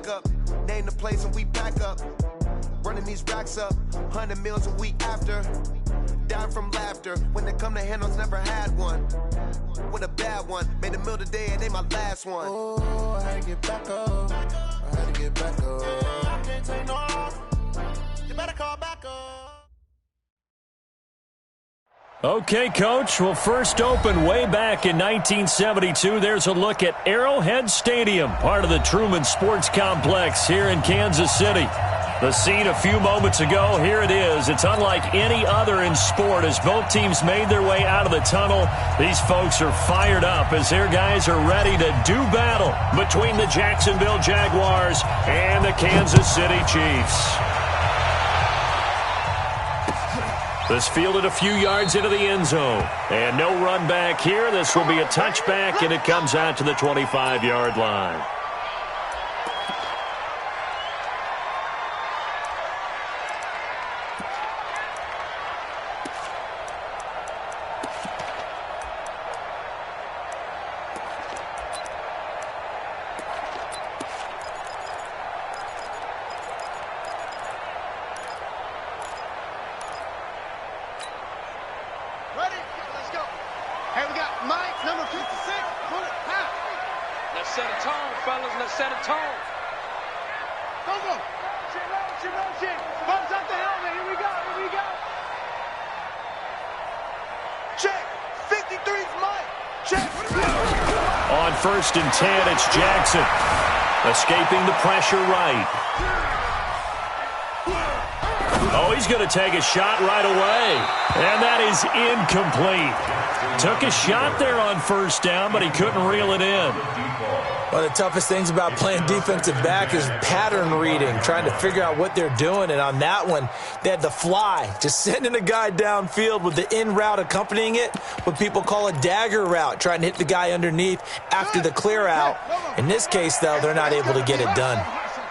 backup. Name the place and we back up. Running these racks up, 100 meals a week after. Dying from laughter. When they come to handles, never had one. With a bad one, made a meal today and they my last one. Oh, I had to get back up. I had to get back up. I can't take no off. You better call back up. Okay, Coach. Well, first opened way back in 1972. There's a look at Arrowhead Stadium, part of the Truman Sports Complex here in Kansas City. The scene a few moments ago, here it is. It's unlike any other in sport as both teams made their way out of the tunnel. These folks are fired up as their guys are ready to do battle between the Jacksonville Jaguars and the Kansas City Chiefs. This fielded a few yards into the end zone. And no run back here. This will be a touchback, and it comes out to the 25-yard line. On 1st and 10, it's Jackson. Escaping the pressure right. Oh, he's going to take a shot right away. And that is incomplete. Took a shot there on 1st down, but he couldn't reel it in. One of the toughest things about playing defensive back is pattern reading, trying to figure out what they're doing. And on that one, they had the fly, just sending a guy downfield with the in route accompanying it, what people call a dagger route, trying to hit the guy underneath after the clear out. In this case, though, they're not able to get it done.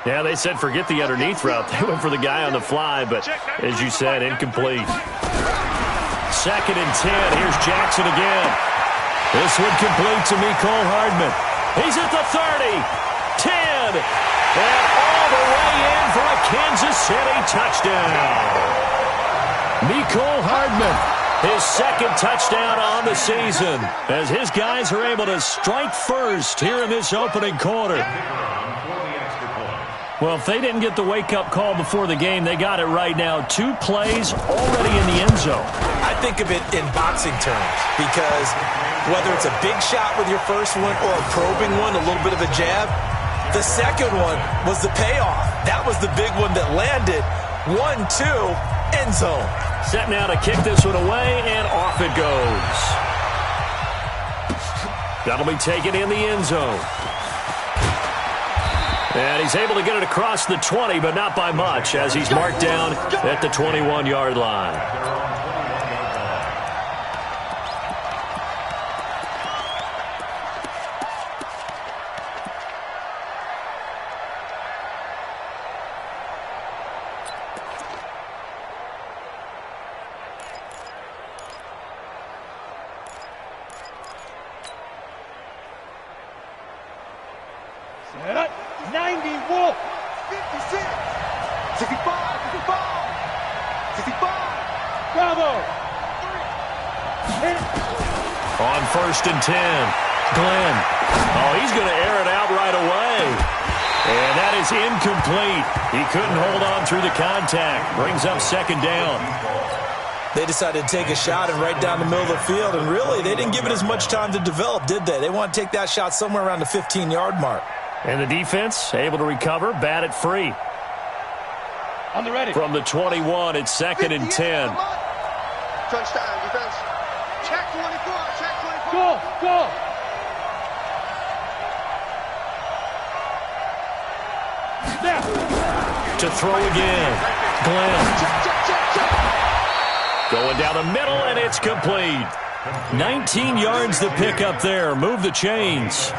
Yeah, they said forget the underneath route. They went for the guy on the fly, but as you said, incomplete. 2nd and 10. Here's Jackson again. This one complete to Mecole Hardman. He's at the 30, 10, and all the way in for a Kansas City touchdown. Mecole Hardman, his 2nd touchdown on the season, as his guys are able to strike first here in this opening quarter. Well, if they didn't get the wake-up call before the game, they got it right now. 2 plays already in the end zone. I think of it in boxing terms because whether it's a big shot with your first one or a probing one, a little bit of a jab, the second one was the payoff. That was the big one that landed. 1-2, end zone. Set now to kick this one away, and off it goes. That'll be taken in the end zone. And he's able to get it across the 20, but not by much, as he's marked down at the 21-yard line. Set up. 90, Wolf. 56. 65. 65. Bravo. On 1st and 10, Glenn. Oh, he's going to air it out right away. And that is incomplete. He couldn't hold on through the contact. Brings up 2nd down. They decided to take a shot and right down the middle of the field, and really, they didn't give it as much time to develop, did they? They want to take that shot somewhere around the 15-yard mark. And the defense able to recover, bat it free. On the ready. From the 21, it's 2nd and 10. Touchdown, defense. Check 24, check 24. Go. Snap. To throw again. Glenn. Going down the middle, and it's complete. 19 yards to pick up there. Move the chains.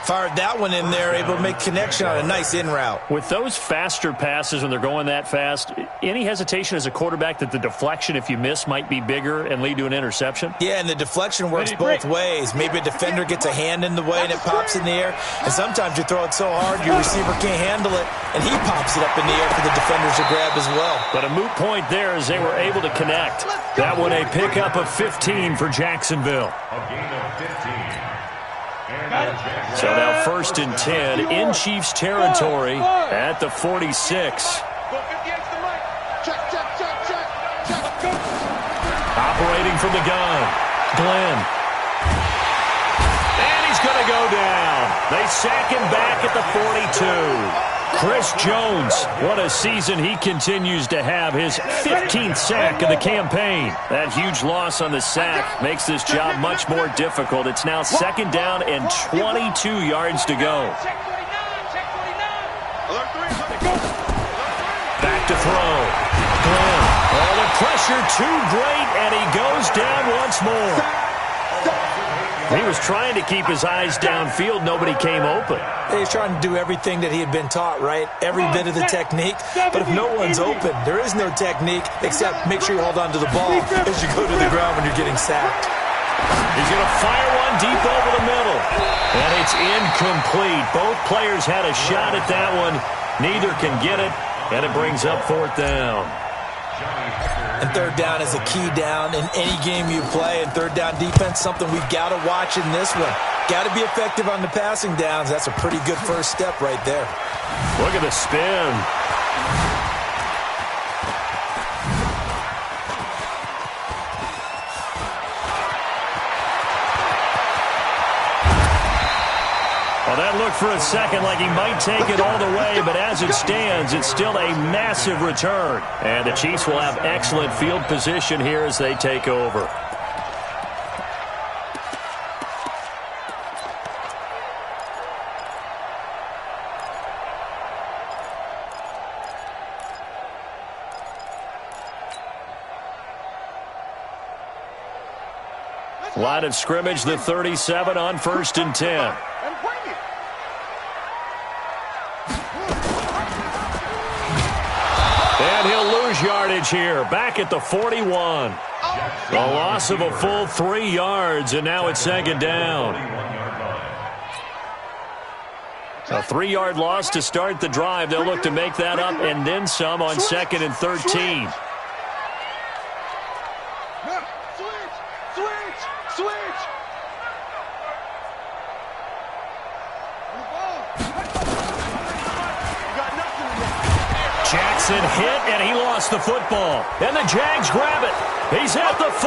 Fired that one in there, able to make connection on a nice in route. With those faster passes when they're going that fast, any hesitation as a quarterback that the deflection, if you miss, might be bigger and lead to an interception? Yeah, and the deflection works both ways. Maybe a defender gets a hand in the way and it pops in the air, and sometimes you throw it so hard your receiver can't handle it, and he pops it up in the air for the defenders to grab as well. But a moot point there as they were able to connect. That one a pickup of 15 for Jacksonville. A gain of 15. So now 1st and 10 in Chiefs territory at the 46. Operating from the gun, Glenn. And he's going to go down. They sack him back at the 42. Chris Jones, what a season he continues to have. His 15th sack of the campaign. That huge loss on the sack makes this job much more difficult. It's now 2nd down and 22 yards to go. Back to throw. Glenn. Oh, the pressure too great, and he goes down once more. He was trying to keep his eyes downfield. Nobody came open. He's trying to do everything that he had been taught, right? Every bit of the technique. But if no one's open, there is no technique except make sure you hold on to the ball as you go to the ground when you're getting sacked. He's going to fire one deep over the middle. And it's incomplete. Both players had a shot at that one. Neither can get it, and it brings up 4th down. And 3rd down is a key down in any game you play. And 3rd down defense, something we've got to watch in this one. Got to be effective on the passing downs. That's a pretty good first step right there. Look at the spin. Well, that looked for a second like he might take it all the way, but as it stands, it's still a massive return. And the Chiefs will have excellent field position here as they take over. Line of scrimmage, the 37 on 1st and 10. And he'll lose yardage here, back at the 41. A loss of a full 3 yards, and now it's 2nd down. A 3-yard loss to start the drive. They'll look to make that up and then some on 2nd and 13. Jackson hit, and he lost the football. And the Jags grab it. He's at the 40.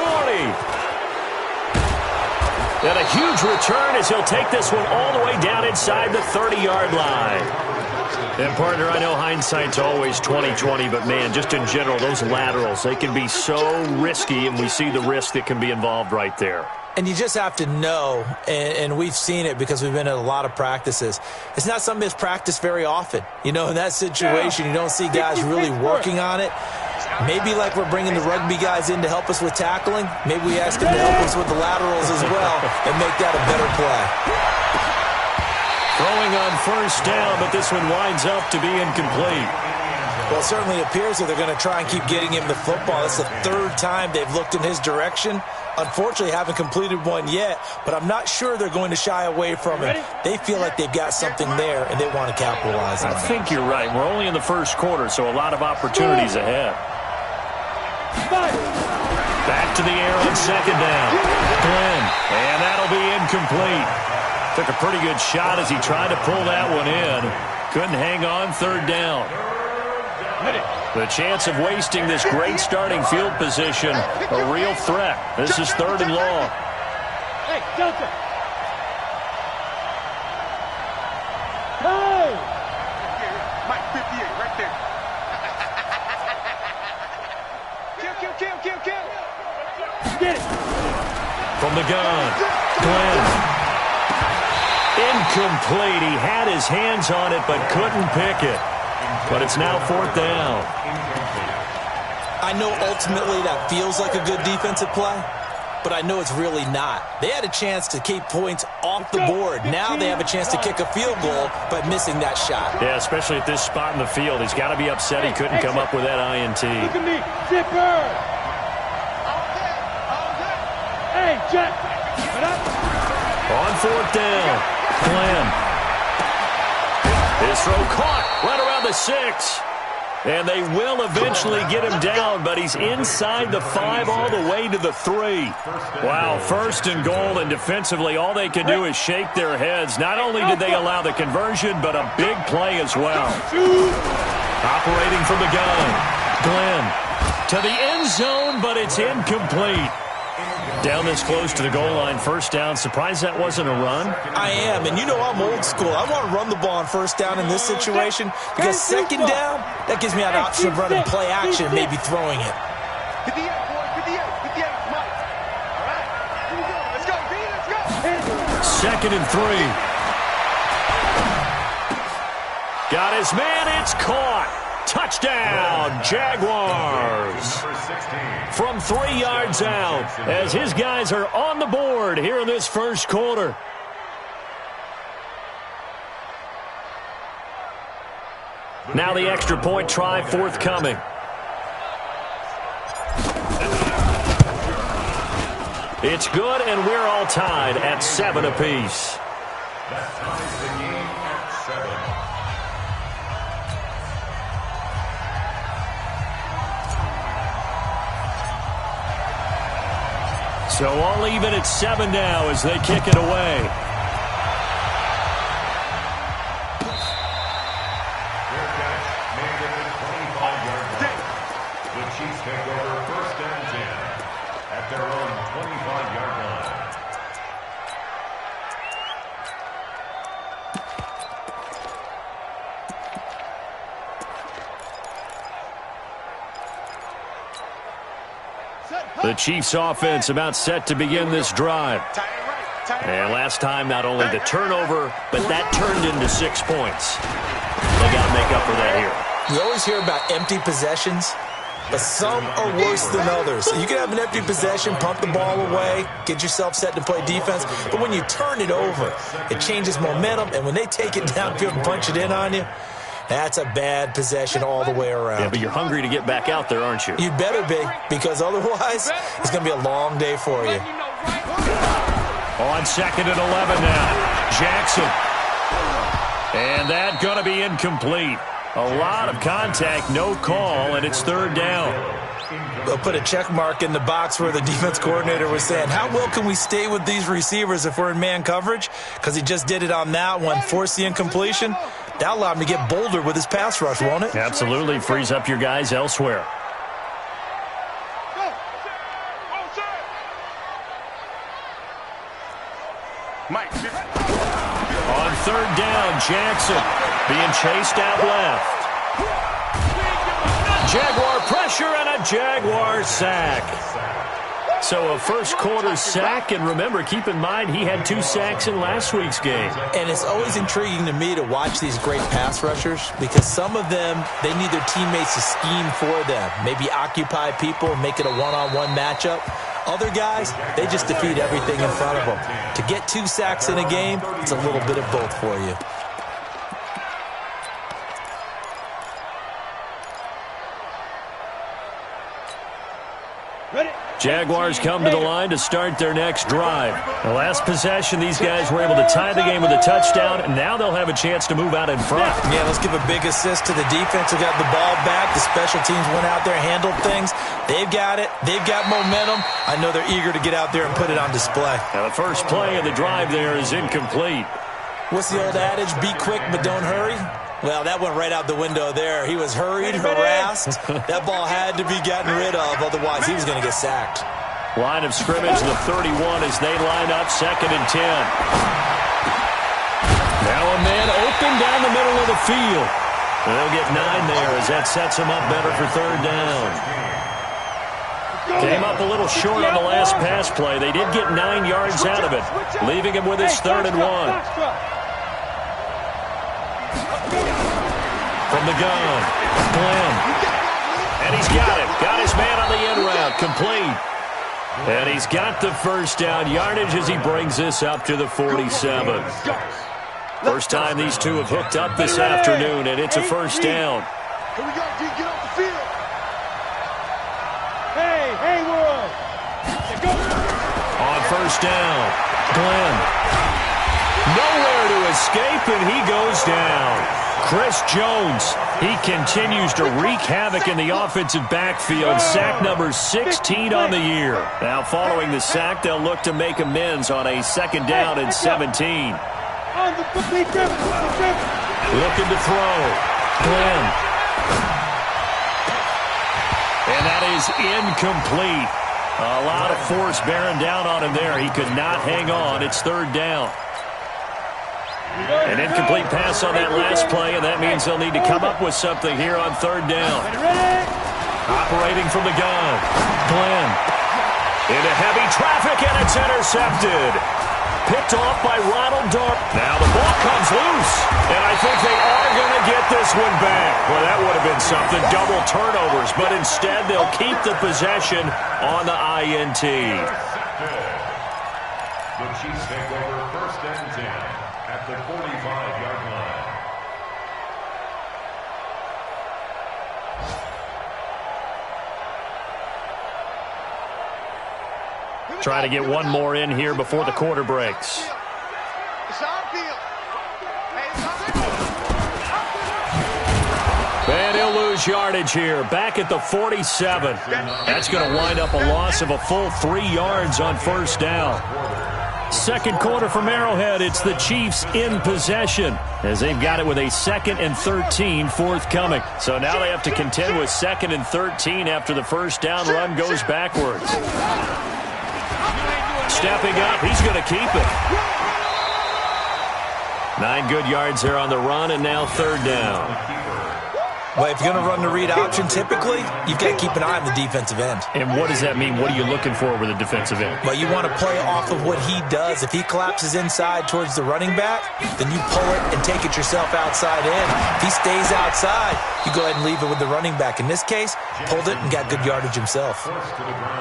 And a huge return as he'll take this one all the way down inside the 30-yard line. And, partner, I know hindsight's always 20/20, but, man, just in general, those laterals, they can be so risky, and we see the risk that can be involved right there. And you just have to know, and we've seen it because we've been at a lot of practices, it's not something that's practiced very often. You know, in that situation, you don't see guys really working on it. Maybe like we're bringing the rugby guys in to help us with tackling, maybe we ask them to help us with the laterals as well and make that a better play. Throwing on 1st down, but this one winds up to be incomplete. Well, it certainly appears that they're going to try and keep getting him the football. It's the 3rd time they've looked in his direction. Unfortunately, haven't completed one yet, but I'm not sure they're going to shy away from it. They feel like they've got something there, and they want to capitalize on it. I think you're right. We're only in the 1st quarter, so a lot of opportunities ahead. Back to the air on 2nd down. Glenn, and that'll be incomplete. Took a pretty good shot as he tried to pull that one in. Couldn't hang on 3rd down. The chance of wasting this great starting field position, a real threat. This is 3rd and long. Hey, Delta. Hey! Mike 58 right there. Kill. Get it. From the gun, Glenn. Incomplete. He had his hands on it but couldn't pick it. But it's now 4th down. I know ultimately that feels like a good defensive play, but I know it's really not. They had a chance to keep points off the board. Now they have a chance to kick a field goal by missing that shot. Yeah, especially at this spot in the field. He's got to be upset he couldn't come up with that INT. Look at me, zipper. Hey, Jack. On fourth down, Glenn. His throw caught right around the 6. And they will eventually get him down, but he's inside the 5 all the way to the 3. Wow, first and goal, and defensively all they can do is shake their heads. Not only did they allow the conversion, but a big play as well. Operating from the gun, Glenn to the end zone, but it's incomplete. Down this close to the goal line, first down. Surprised that wasn't a run? I am, and you know I'm old school. I want to run the ball on first down in this situation because second down, that gives me an option of running play action, maybe throwing it. Get the end, boy. Get the end. Get the end. Mike. All right. Here we go. Let's go, B. Let's go. Second and 3. Got his man. It's caught. Touchdown, Jaguars. From 3 yards out, as his guys are on the board here in this first quarter. Now the extra point try forthcoming. It's good, and we're all tied at 7 apiece. That ties the game at 7. So all even at 7 now as they kick it away. Their catch made it at 25-yard line. The Chiefs take over first and 10 at their own 25-yard line. The Chiefs offense about set to begin this drive. And last time, not only the turnover, but that turned into 6 points. They got to make up for that here. We always hear about empty possessions, but some are worse than others. You can have an empty possession, punt the ball away, get yourself set to play defense, but when you turn it over, it changes momentum, and when they take it downfield and punch it in on you, that's a bad possession all the way around. Yeah, but you're hungry to get back out there, aren't you? You better be, because otherwise, it's going to be a long day for you. On second and 11 now, Jackson. And that going to be incomplete. A lot of contact, no call, and it's third down. They'll put a check mark in the box where the defense coordinator was saying, how well can we stay with these receivers if we're in man coverage? Because he just did it on that one, forced the incompletion. That'll allow him to get bolder with his pass rush, won't it? Absolutely. Frees up your guys elsewhere. Mike. On third down, Jackson being chased out left. Jaguar pressure and a Jaguar sack. So a first quarter sack, and remember, keep in mind he had 2 sacks in last week's game. And it's always intriguing to me to watch these great pass rushers because some of them, they need their teammates to scheme for them. Maybe occupy people and make it a one-on-one matchup. Other guys, they just defeat everything in front of them. To get 2 sacks in a game, it's a little bit of both for you. Jaguars come to the line to start their next drive. The last possession, these guys were able to tie the game with a touchdown, and now they'll have a chance to move out in front. Yeah, let's give a big assist to the defense who got the ball back. The special teams went out there, handled things. They've got it. They've got momentum. I know they're eager to get out there and put it on display. Now the first play of the drive there is incomplete. What's the old adage? Be quick, but don't hurry. Well, that went right out the window there. He was hurried, harassed. That ball had to be gotten rid of, otherwise he was going to get sacked. Line of scrimmage, the 31 as they line up, second and 10. Now a man open down the middle of the field. They'll get 9 there as that sets him up better for third down. Came up a little short on the last pass play. They did get 9 yards out of it, leaving him with his third and 1. From the gun, Glenn. And he's got it. Got his man on the end route. Complete. And he's got the first down yardage as he brings this up to the 47. First time these two have hooked up this afternoon, and it's a first down. Here we go, D. Get off the field. Hey, world. On first down, Glenn. Nowhere to escape, and he goes down. Chris Jones, he continues to wreak havoc in the offensive backfield. Sack number 16 on the year. Now following the sack, they'll look to make amends on a second down and 17. Looking to throw. Glenn. And that is incomplete. A lot of force bearing down on him there. He could not hang on. It's third down. An incomplete pass on that last play, and that means they'll need to come up with something here on third down. Operating from the gun. Glenn. Into heavy traffic, and it's intercepted. Picked off by Ronald Dart. Now the ball comes loose, and I think they are going to get this one back. Well, that would have been something, double turnovers, but instead they'll keep the possession on the INT. The Chiefs take over first and 10 at the 45-yard line. Try to get one more in here before the quarter breaks. And he'll lose yardage here. Back at the 47. That's going to wind up a loss of a full 3 yards on first down. Second quarter from Arrowhead. It's the Chiefs in possession as they've got it with a 2nd and 13 forthcoming. So now they have to contend with 2nd and 13 after the first down run goes backwards. Stepping up, he's going to keep it. 9 good yards there on the run, and now third down. Well, if you're going to run the read option, typically, you've got to keep an eye on the defensive end. And what does that mean? What are you looking for with a defensive end? Well, you want to play off of what he does. If he collapses inside towards the running back, then you pull it and take it yourself outside in. If he stays outside, you go ahead and leave it with the running back. In this case, pulled it and got good yardage himself.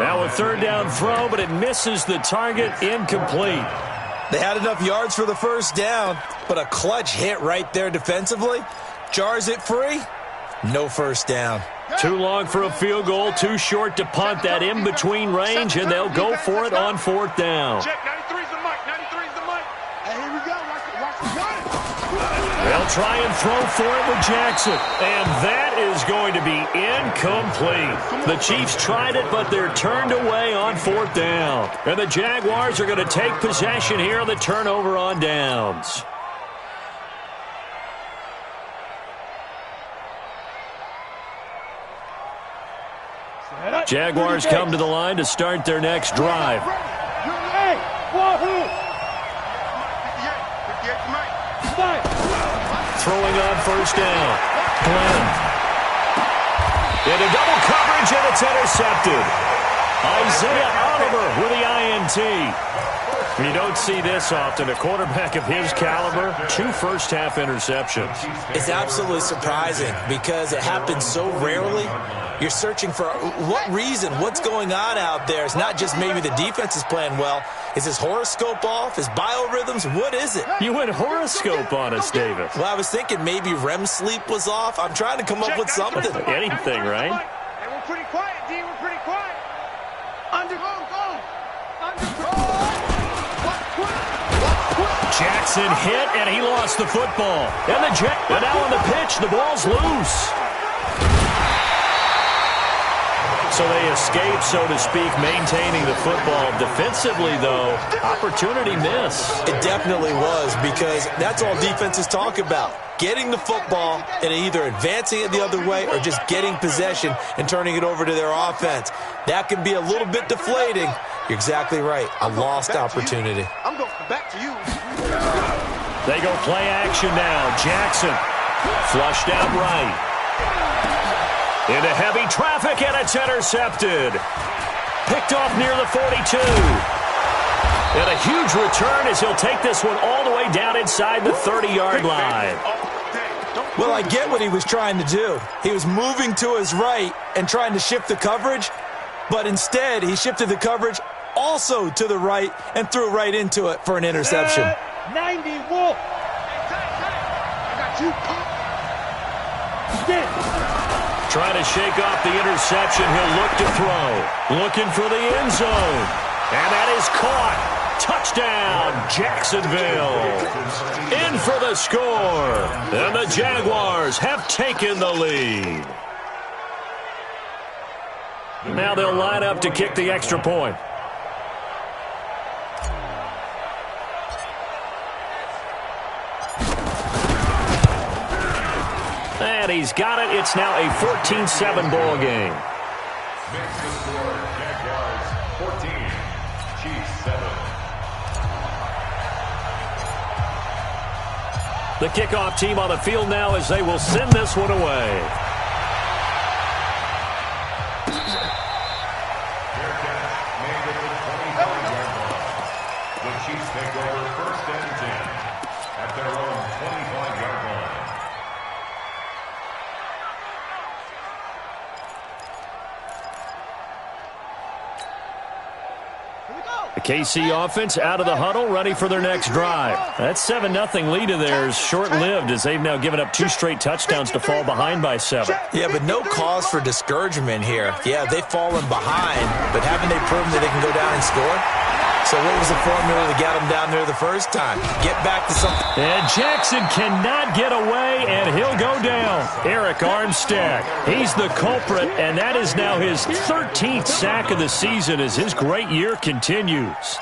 Now a third down throw, but it misses the target, incomplete. They had enough yards for the first down, but a clutch hit right there defensively. Jars it free. No first down. Too long for a field goal, too short to punt. That in-between range, and they'll go for it on fourth down. Check, 93's the mic, 93's the mic. Hey, here we go, watch the gun. They'll try and throw for it with Jackson, and that is going to be incomplete. The Chiefs tried it, but they're turned away on fourth down. And the Jaguars are going to take possession here on the turnover on downs. Jaguars come to the line to start their next drive. Throwing on first down. Glenn. Into double coverage, and it's intercepted. Isaiah Oliver with the INT. You don't see this often. A quarterback of his caliber, 2 first-half interceptions. It's absolutely surprising because it happens so rarely. You're searching for what reason, what's going on out there. It's not just maybe the defense is playing well. Is his horoscope off? His biorhythms? What is it? You went horoscope on us, David. Well, I was thinking maybe REM sleep was off. I'm trying to come up with something. Anything, right? Hey, we're pretty quiet, D. We're pretty quiet. Jackson hit, and he lost the football. And now on the pitch, the ball's loose. So they escape, so to speak, maintaining the football. Defensively, though, opportunity miss. It definitely was, because that's all defenses talk about. Getting the football and either advancing it the other way or just getting possession and turning it over to their offense. That can be a little bit deflating. You're exactly right. A lost opportunity. I'm going back to you. They go play action now. Jackson flushed out right. Into heavy traffic, and it's intercepted. Picked off near the 42. And a huge return as he'll take this one all the way down inside the 30-yard line. Well, I get what he was trying to do. He was moving to his right and trying to shift the coverage. But instead, he shifted the coverage also to the right and threw right into it for an interception. 90 Wolf. I got you. Trying to shake off the interception. He'll look to throw. Looking for the end zone. And that is caught. Touchdown, Jacksonville. In for the score. And the Jaguars have taken the lead. Now they'll line up to kick the extra point. And he's got it. It's now a 14-7 ball game. Makes the score Jaguars 14, Chiefs 7. The kickoff team on the field now as they will send this one away. Fair catch made at the 25-yard line. The Chiefs take over first and 10 at their own 25-yard line. The KC offense out of the huddle, ready for their next drive. That 7-0 lead of theirs short-lived as they've now given up 2 straight touchdowns to fall behind by 7. Yeah, but no cause for discouragement here. Yeah, they've fallen behind, but haven't they proven that they can go down and score? So what was the formula that got them down there the first time? Get back to something. And Jackson cannot get away, and he'll go down. Eric Armstead, he's the culprit, and that is now his 13th sack of the season as his great year continues.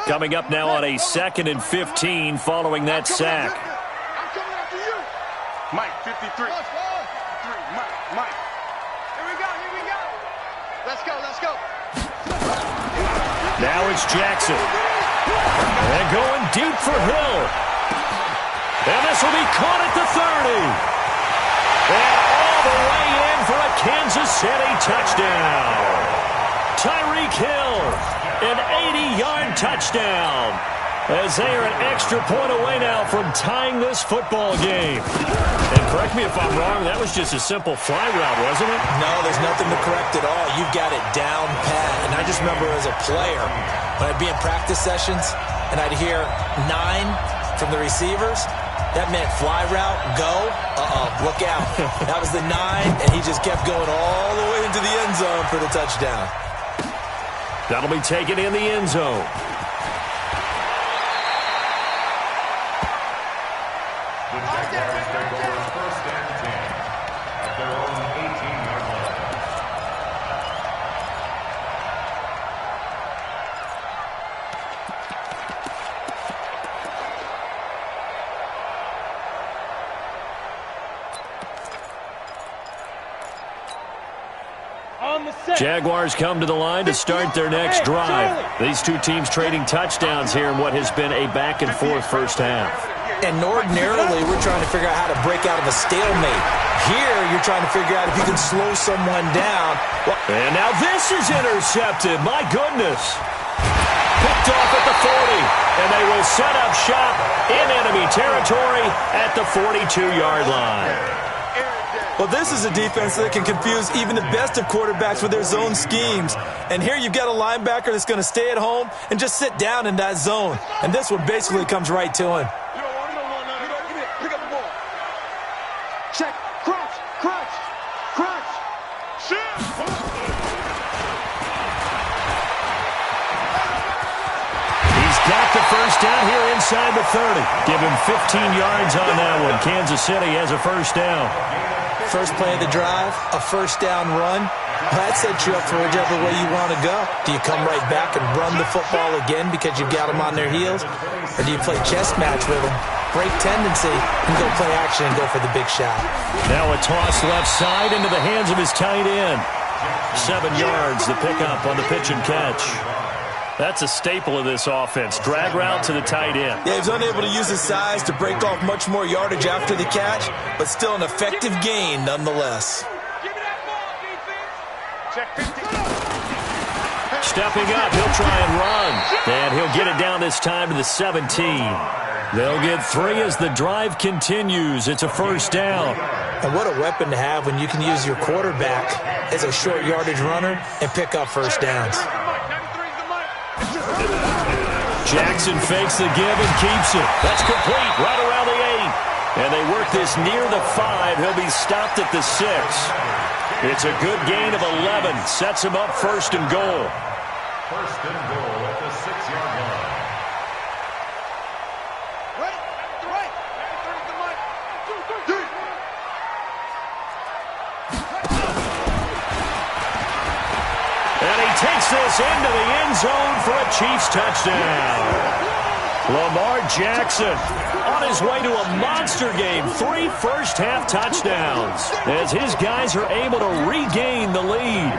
Coming up now on a 2nd and 15 following that sack. I'm coming after you. Mike, 53. Mike. Here we go. Let's go. Now it's Jackson. And going deep for Hill. And this will be caught at the 30. And all the way in for a Kansas City touchdown. Tyreek Hill, an 80-yard touchdown. As they are an extra point away now from tying this football game. And correct me if I'm wrong, that was just a simple fly route, wasn't it? No, there's nothing to correct at all. You've got it down pat. And I just remember as a player, when I'd be in practice sessions and I'd hear 9 from the receivers, that meant fly route, go, look out. That was the 9, and he just kept going all the way into the end zone for the touchdown. That'll be taken in the end zone. The Jaguars take over first and 10 at their own 18-yard line. On the set. Jaguars come to the line to start their next drive. These two teams trading touchdowns here in what has been a back-and-forth first half. And ordinarily, we're trying to figure out how to break out of a stalemate. Here, you're trying to figure out if you can slow someone down. And now this is intercepted. My goodness. Picked off at the 40. And they will set up shop in enemy territory at the 42-yard line. Well, this is a defense that can confuse even the best of quarterbacks with their zone schemes. And here you've got a linebacker that's going to stay at home and just sit down in that zone. And this one basically comes right to him. Pick up the ball. Check. Crunch. Shoot. He's got the first down here inside the 30. Give him 15 yards on that one. Kansas City has a first down. First play of the drive, a first down run. That sets you up for whichever way you want to go. Do you come right back and run the football again because you've got them on their heels? Or do you play chess match with them, break tendency, and go play action and go for the big shot? Now a toss left side into the hands of his tight end. 7 yards, the pickup on the pitch and catch. That's a staple of this offense. Drag route to the tight end. Yeah, he's unable to use his size to break off much more yardage after the catch, but still an effective gain nonetheless. Give me that ball, defense. Check 50. Stepping up, he'll try and run. And he'll get it down this time to the 17. They'll get 3 as the drive continues. It's a first down. And what a weapon to have when you can use your quarterback as a short yardage runner and pick up first downs. Jackson fakes the give and keeps it. That's complete right around the 8. And they work this near the 5. He'll be stopped at the 6. It's a good gain of 11. Sets him up first and goal. First and goal at the 6-yard line. And he takes this into the end zone for a Chiefs touchdown. Lamar Jackson on his way to a monster game. 3 first-half touchdowns as his guys are able to regain the lead.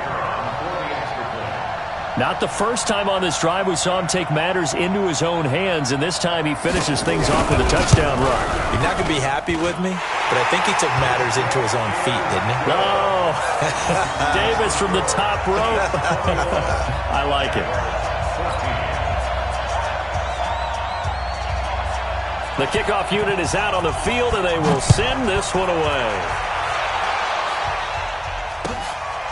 Not the first time on this drive we saw him take matters into his own hands, and this time he finishes things off with a touchdown run. You're not going to be happy with me, but I think he took matters into his own feet, didn't he? Oh, Davis from the top rope. I like it. The kickoff unit is out on the field, and they will send this one away.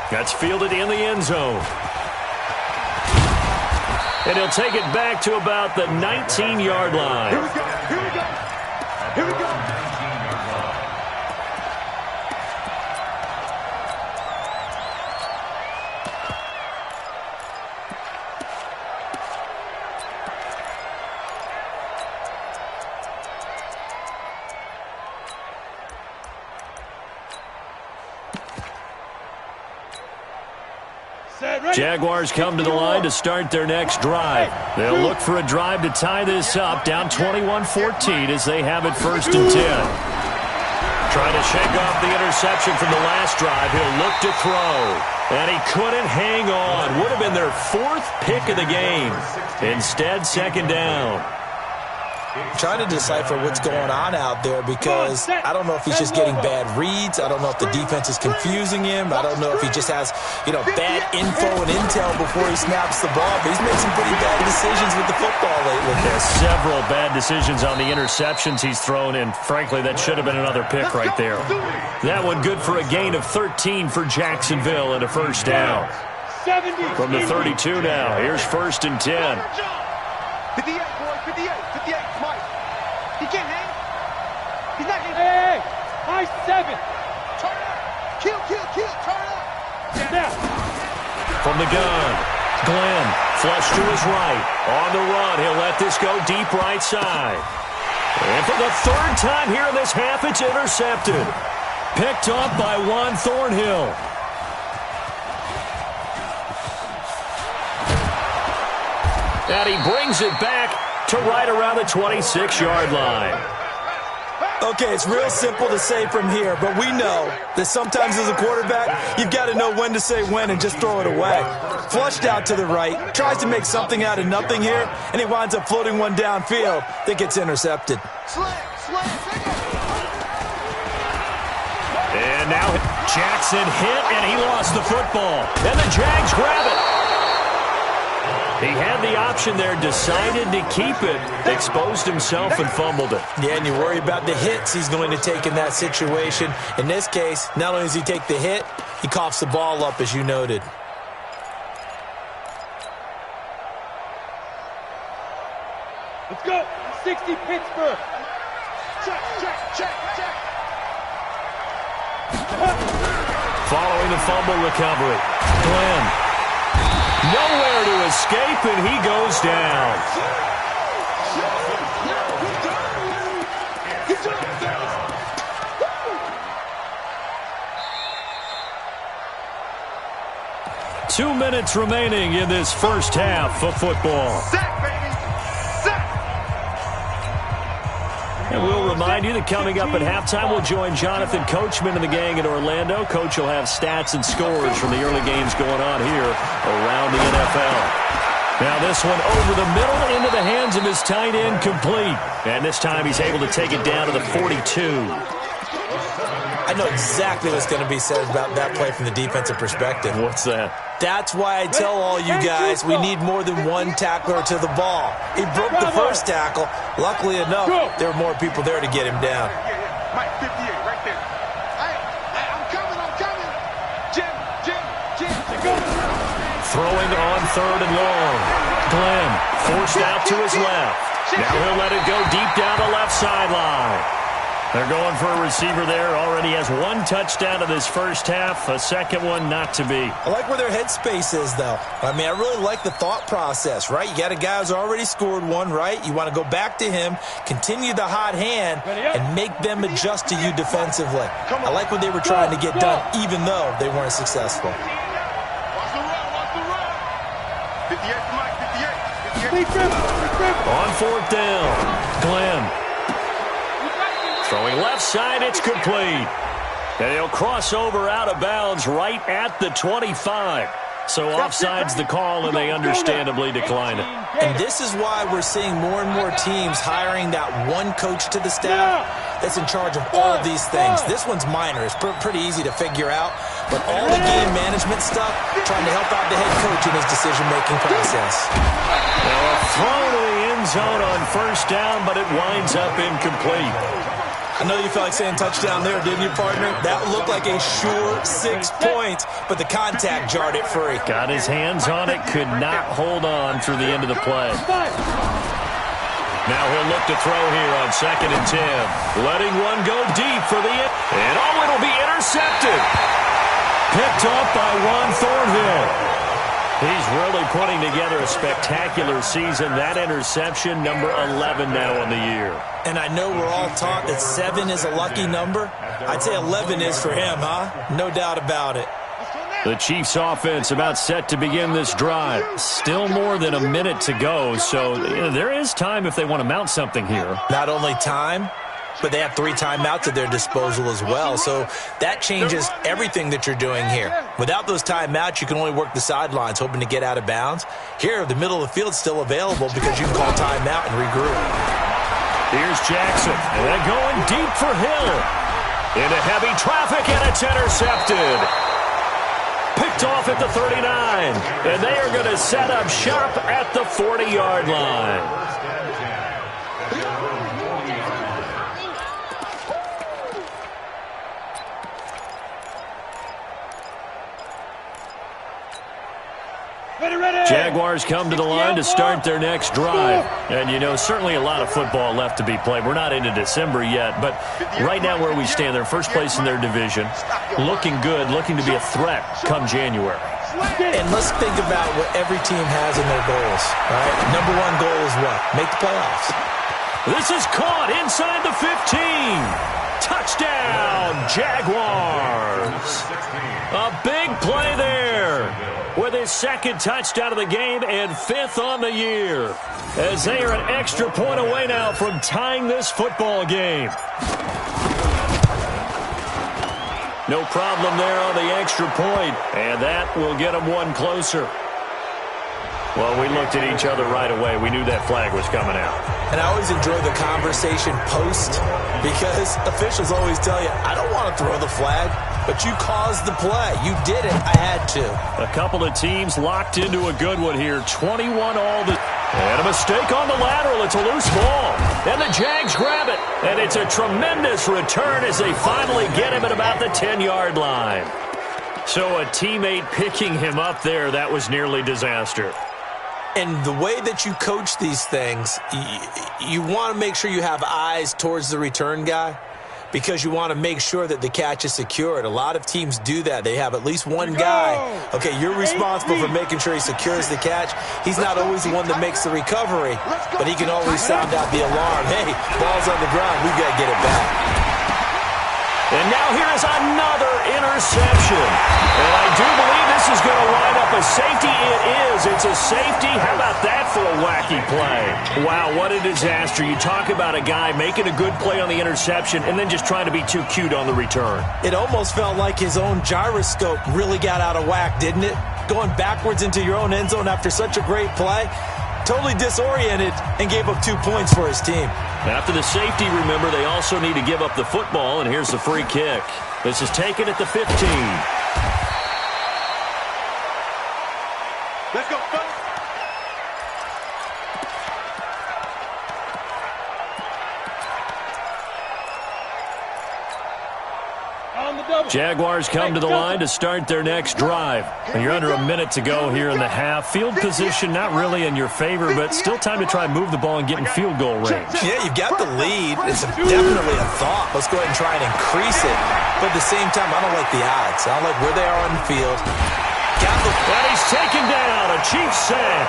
That's fielded in the end zone. And he'll take it back to about the 19-yard line. Here we go. Here we go. Here we go. Jaguars come to the line to start their next drive. They'll look for a drive to tie this up, down 21-14 as they have it first and 10. Trying to shake off the interception from the last drive. He'll look to throw. And he couldn't hang on. Would have been their 4th pick of the game. Instead, second down. Trying to decipher what's going on out there because I don't know if he's just getting bad reads. I don't know if the defense is confusing him. I don't know if he just has, bad info and intel before he snaps the ball. But he's made some pretty bad decisions with the football lately. There's several bad decisions on the interceptions he's thrown, and frankly, that should have been another pick right there. That one good for a gain of 13 for Jacksonville and a first down. From the 32 now, here's first and 10. 58, boy, 58, 58, Mike. He can't hang. He's not getting. Hey, high 7. Turn up. Kill, turn up. Snap. From the gun, Glenn, flush to his right. On the run, he'll let this go deep right side. And for the 3rd time here in this half, it's intercepted. Picked up by Juan Thornhill. And he brings it back to right around the 26-yard line. Okay, it's real simple to say from here, but we know that sometimes as a quarterback, you've got to know when to say when and just throw it away. Flushed out to the right, tries to make something out of nothing here, and he winds up floating one downfield that gets intercepted. And now Jackson hit, and he lost the football. And the Jags grab it. He had the option there, decided to keep it, exposed himself and fumbled it. Yeah, and you worry about the hits he's going to take in that situation. In this case, not only does he take the hit, he coughs the ball up, as you noted. Let's go. 60 Pittsburgh. Check. Following the fumble recovery, Glenn. Nowhere to escape, and he goes down. Two minutes remaining in this first half of football. Sack, baby. Sack. And we'll remind you that coming up at halftime, we'll join Jonathan Coachman and the gang in Orlando. Coach will have stats and scores from the early games going on here around the NFL. Now this one over the middle into the hands of his tight end, complete. And this time he's able to take it down to the 42. I know exactly what's going to be said about that play from the defensive perspective. What's that? That's why I tell all you guys we need more than one tackler to the ball. He broke the first tackle. Luckily enough, there were more people there to get him down. Mike, 58, right there. Hey, I'm coming. Jim. Throwing on 3rd and long. Glenn forced out to his left. Now he'll let it go deep down the left sideline. They're going for a receiver there. Already has 1 touchdown in this first half. A second one not to be. I like where their headspace is, though. I mean, I really like the thought process, right? You got a guy who's already scored one, right? You want to go back to him, continue the hot hand, and make them adjust to you defensively. I like what they were trying to get done, even though they weren't successful. Watch the run. 58 for Mike, 58. On 4th down, Glenn. Throwing left side, it's complete. And he'll cross over out of bounds right at the 25. So offside's the call, and they understandably decline it. And this is why we're seeing more and more teams hiring that one coach to the staff that's in charge of all of these things. This one's minor. It's pretty easy to figure out. But all the game management stuff, trying to help out the head coach in his decision-making process. Now a throw to the end zone on 1st down, but it winds up incomplete. I know you felt like saying touchdown there, didn't you, partner? That looked like a sure 6 points, but the contact jarred it free. Got his hands on it, could not hold on through the end of the play. Now he'll look to throw here on 2nd and 10. Letting one go deep for the end. And it'll be intercepted. Picked off by Ron Thornhill. He's really putting together a spectacular season. That interception, number 11 now on the year. And I know we're all taught that 7 is a lucky number. I'd say 11 is for him, huh? No doubt about it. The Chiefs offense about set to begin this drive. Still more than a minute to go, so there is time if they want to mount something here. Not only time, but they have 3 timeouts at their disposal as well. So that changes everything that you're doing here. Without those timeouts, you can only work the sidelines, hoping to get out of bounds. Here, the middle of the field is still available because you can call timeout and regroup. Here's Jackson, and then going deep for Hill. Into heavy traffic, and it's intercepted. Picked off at the 39, and they are going to set up shop at the 40-yard line. Jaguars come to the line to start their next drive. And, certainly a lot of football left to be played. We're not into December yet, but right now where we stand, they're first place in their division. Looking good, looking to be a threat come January. And let's think about what every team has in their goals, right? Number 1 goal is what? Make the playoffs. This is caught inside the 15. Touchdown, Jaguars. A big play there with his 2nd touchdown of the game and 5th on the year, as they are an extra point away now from tying this football game. No problem there on the extra point, and that will get them one closer. Well, we looked at each other right away. We knew that flag was coming out. And I always enjoy the conversation post, because officials always tell you, I don't want to throw the flag, but you caused the play. You did it. I had to. A couple of teams locked into a good one here. 21 all. And a mistake on the lateral. It's a loose ball. And the Jags grab it. And it's a tremendous return as they finally get him at about the 10-yard line. So a teammate picking him up there, that was nearly disaster. And the way that you coach these things, you want to make sure you have eyes towards the return guy, because you want to make sure that the catch is secured. A lot of teams do that. They have at least one guy. Okay, you're responsible for making sure he secures the catch. He's not always the one that makes the recovery, but he can always sound out the alarm. Hey, ball's on the ground. We've got to get it back. And now here is another interception. And I do believe this is going to line up a safety. It is. It's a safety. How about that for a wacky play? Wow, what a disaster. You talk about a guy making a good play on the interception and then just trying to be too cute on the return. It almost felt like his own gyroscope really got out of whack, didn't it? Going backwards into your own end zone after such a great play. Totally disoriented and gave up 2 points for his team. After the safety, remember, they also need to give up the football, and here's the free kick. This is taken at the 15. Jaguars come to the line to start their next drive. And you're under a minute to go here in the half. Field position not really in your favor, but still time to try and move the ball and get in field goal range. Yeah, you've got the lead. It's definitely a thought. Let's go ahead and try and increase it. But at the same time, I don't like the odds. I don't like where they are on the field. And he's taken down. A Chiefs sack.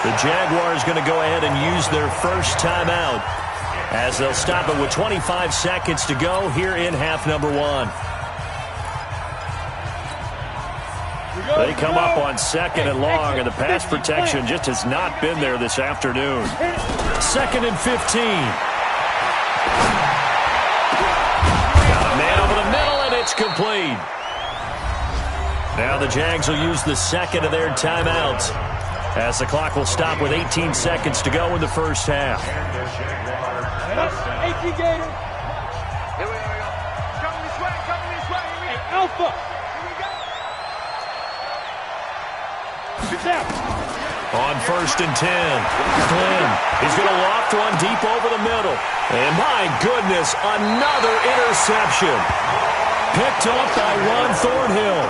The Jaguars going to go ahead and use their first timeout as they'll stop it with 25 seconds to go here in half number one. They come up on second and long, and the pass protection just has not been there this afternoon. 2nd and 15. Got a man over the middle, and it's complete. Now the Jags will use the second of their timeouts as the clock will stop with 18 seconds to go in the first half. 18 Gators. Here we go. Coming this way, coming this way. Here we Hey, go. Alpha. Here we go. Snap. On 1st and 10, Glenn, he's going to loft one deep over the middle. And my goodness, another interception. Picked up by Ron Thornhill.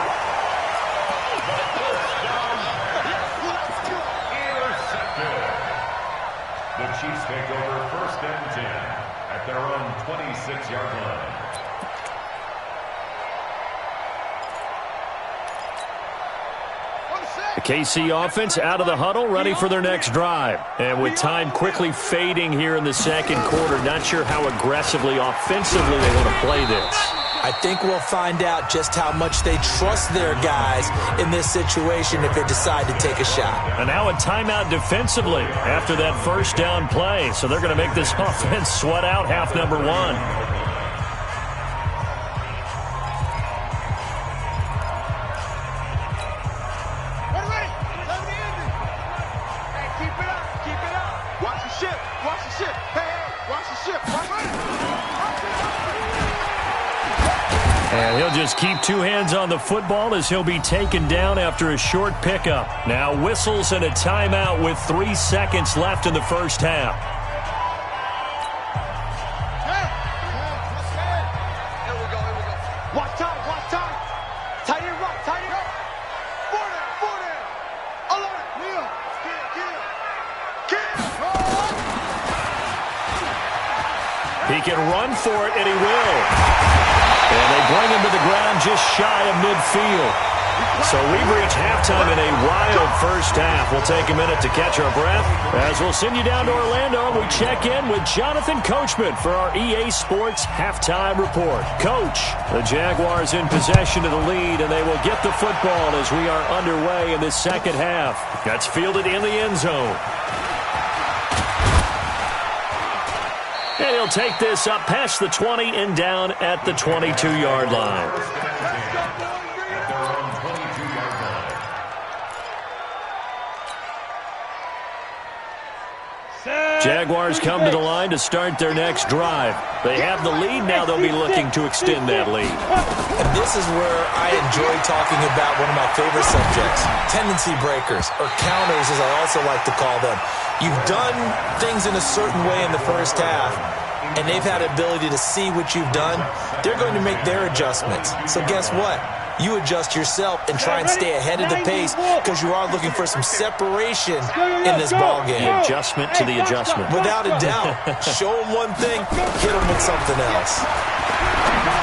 The Chiefs take over 1st and 10 at their own 26-yard line. The KC offense out of the huddle, ready for their next drive. And with time quickly fading here in the second quarter, not sure how aggressively, offensively they want to play this. I think we'll find out just how much they trust their guys in this situation if they decide to take a shot. And now a timeout defensively after that first down play. So they're going to make this offense sweat out half number one. And he'll just keep two hands on the football as he'll be taken down after a short pickup. Now whistles and a timeout with 3 seconds left in the first half. Here we go. Watch time. Tight end right, tight end right. 4 down. Alert. Kneel. Kill. He can run for it, and he will. And they bring him to the ground just shy of midfield. So we've reached halftime in a wild first half. We'll take a minute to catch our breath as we'll send you down to Orlando and we check in with Jonathan Coachman for our EA Sports Halftime Report. Coach, the Jaguars in possession of the lead, and they will get the football as we are underway in the second half. That's fielded in the end zone. And he'll take this up past the 20 and down at the 22-yard line. Jaguars come to the line to start their next drive. They have the lead. Now they'll be looking to extend that lead. And this is where I enjoy talking about one of my favorite subjects, tendency breakers, or counters as I also like to call them. You've done things in a certain way in the first half, and they've had the ability to see what you've done. They're going to make their adjustments. So guess what? You adjust yourself and try and stay ahead of the pace because you are looking for some separation in this ballgame. The adjustment to the adjustment. Without a doubt. Show them one thing, hit them with something else.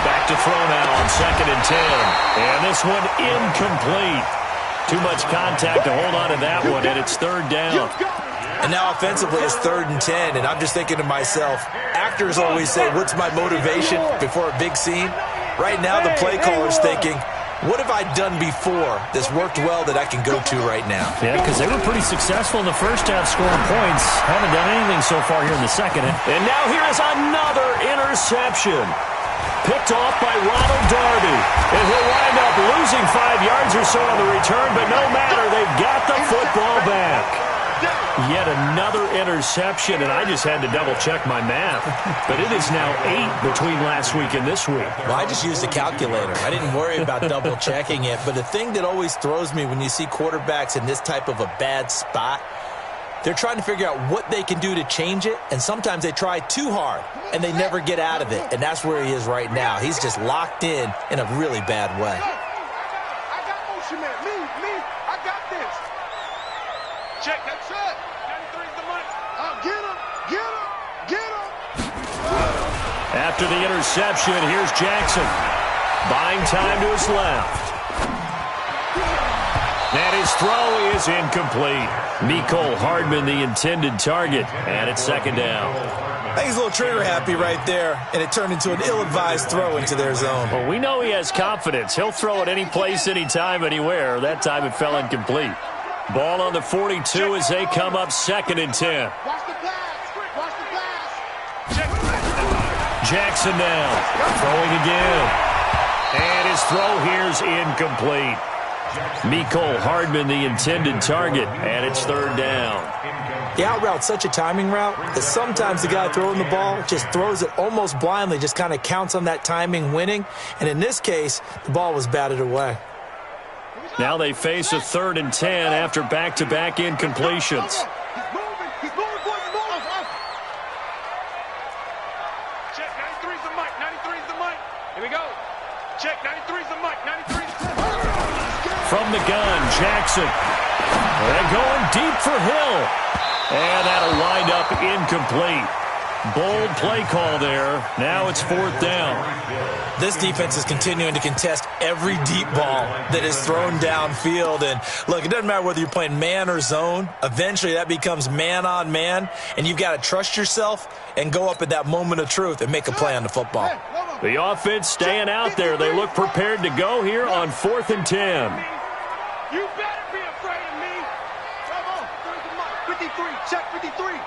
Back to throw now on 2nd and 10. And this one incomplete. Too much contact to hold on to that one, and it's 3rd down. And now offensively it's 3rd and 10, and I'm just thinking to myself, actors always say, what's my motivation before a big scene? Right now the play caller's thinking, what have I done before that's worked well that I can go to right now? Yeah, because they were pretty successful in the first half scoring points. Haven't done anything so far here in the second. And now here is another interception. Picked off by Ronald Darby. And he'll wind up losing 5 yards or so on the return, but no matter, they've got the football back. Yet another interception, and I just had to double-check my math. But it is now 8 between last week and this week. Well, I just used a calculator. I didn't worry about double-checking it. But the thing that always throws me when you see quarterbacks in this type of a bad spot They're trying to figure out what they can do to change it, and sometimes they try too hard, and they never get out of it, and that's where he is right now. He's just locked in a really bad way. I got motion, man. Me, I got this. Check, that's it. 93's the money. Get him. After the interception, here's Jackson. Buying time to his left. And his throw is incomplete. Mecole Hardman, the intended target, and it's second down. I think he's a little trigger happy right there, and it turned into an ill-advised throw into their zone. Well, we know he has confidence. He'll throw it any place, anytime, anywhere. That time it fell incomplete. Ball on the 42 as they come up 2nd and 10. Watch the pass. Jackson now, throwing again. And his throw here's incomplete. Mecole Hardman, the intended target, and it's 3rd down. The out route's such a timing route that sometimes the guy throwing the ball just throws it almost blindly, just kind of counts on that timing winning. And in this case, the ball was batted away. Now they face a 3rd and 10 after back-to-back incompletions. He's moving, boys. Check, 93's the mic. 93's the mic. Here we go. Check, 93's the mic. 93's the mic. From the gun, Jackson. They're going deep for Hill. And that'll wind up incomplete. Bold play call there. Now it's 4th down. This defense is continuing to contest every deep ball that is thrown downfield. And look, it doesn't matter whether you're playing man or zone. Eventually that becomes man on man. And you've got to trust yourself and go up at that moment of truth and make a play on the football. The offense staying out there. They look prepared to go here on 4th and 10. You better be afraid of me. Come on. 53. Check 53.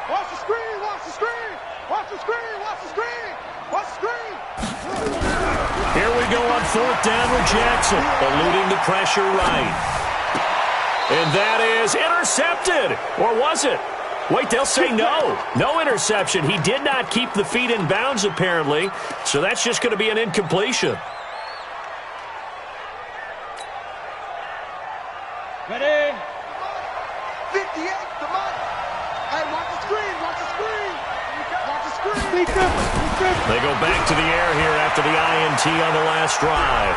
Watch the screen. Watch the screen. Watch the screen. Watch the screen. Watch the screen. Here we go on 4th down with Jackson, eluding the pressure right. And that is intercepted. Or was it? Wait, they'll say no. No interception. He did not keep the feet in bounds, apparently. So that's just going to be an incompletion. Ready? 58, the mark. Hey, watch the screen. Watch the screen. Watch the screen. They go back to the air here after the INT on the last drive.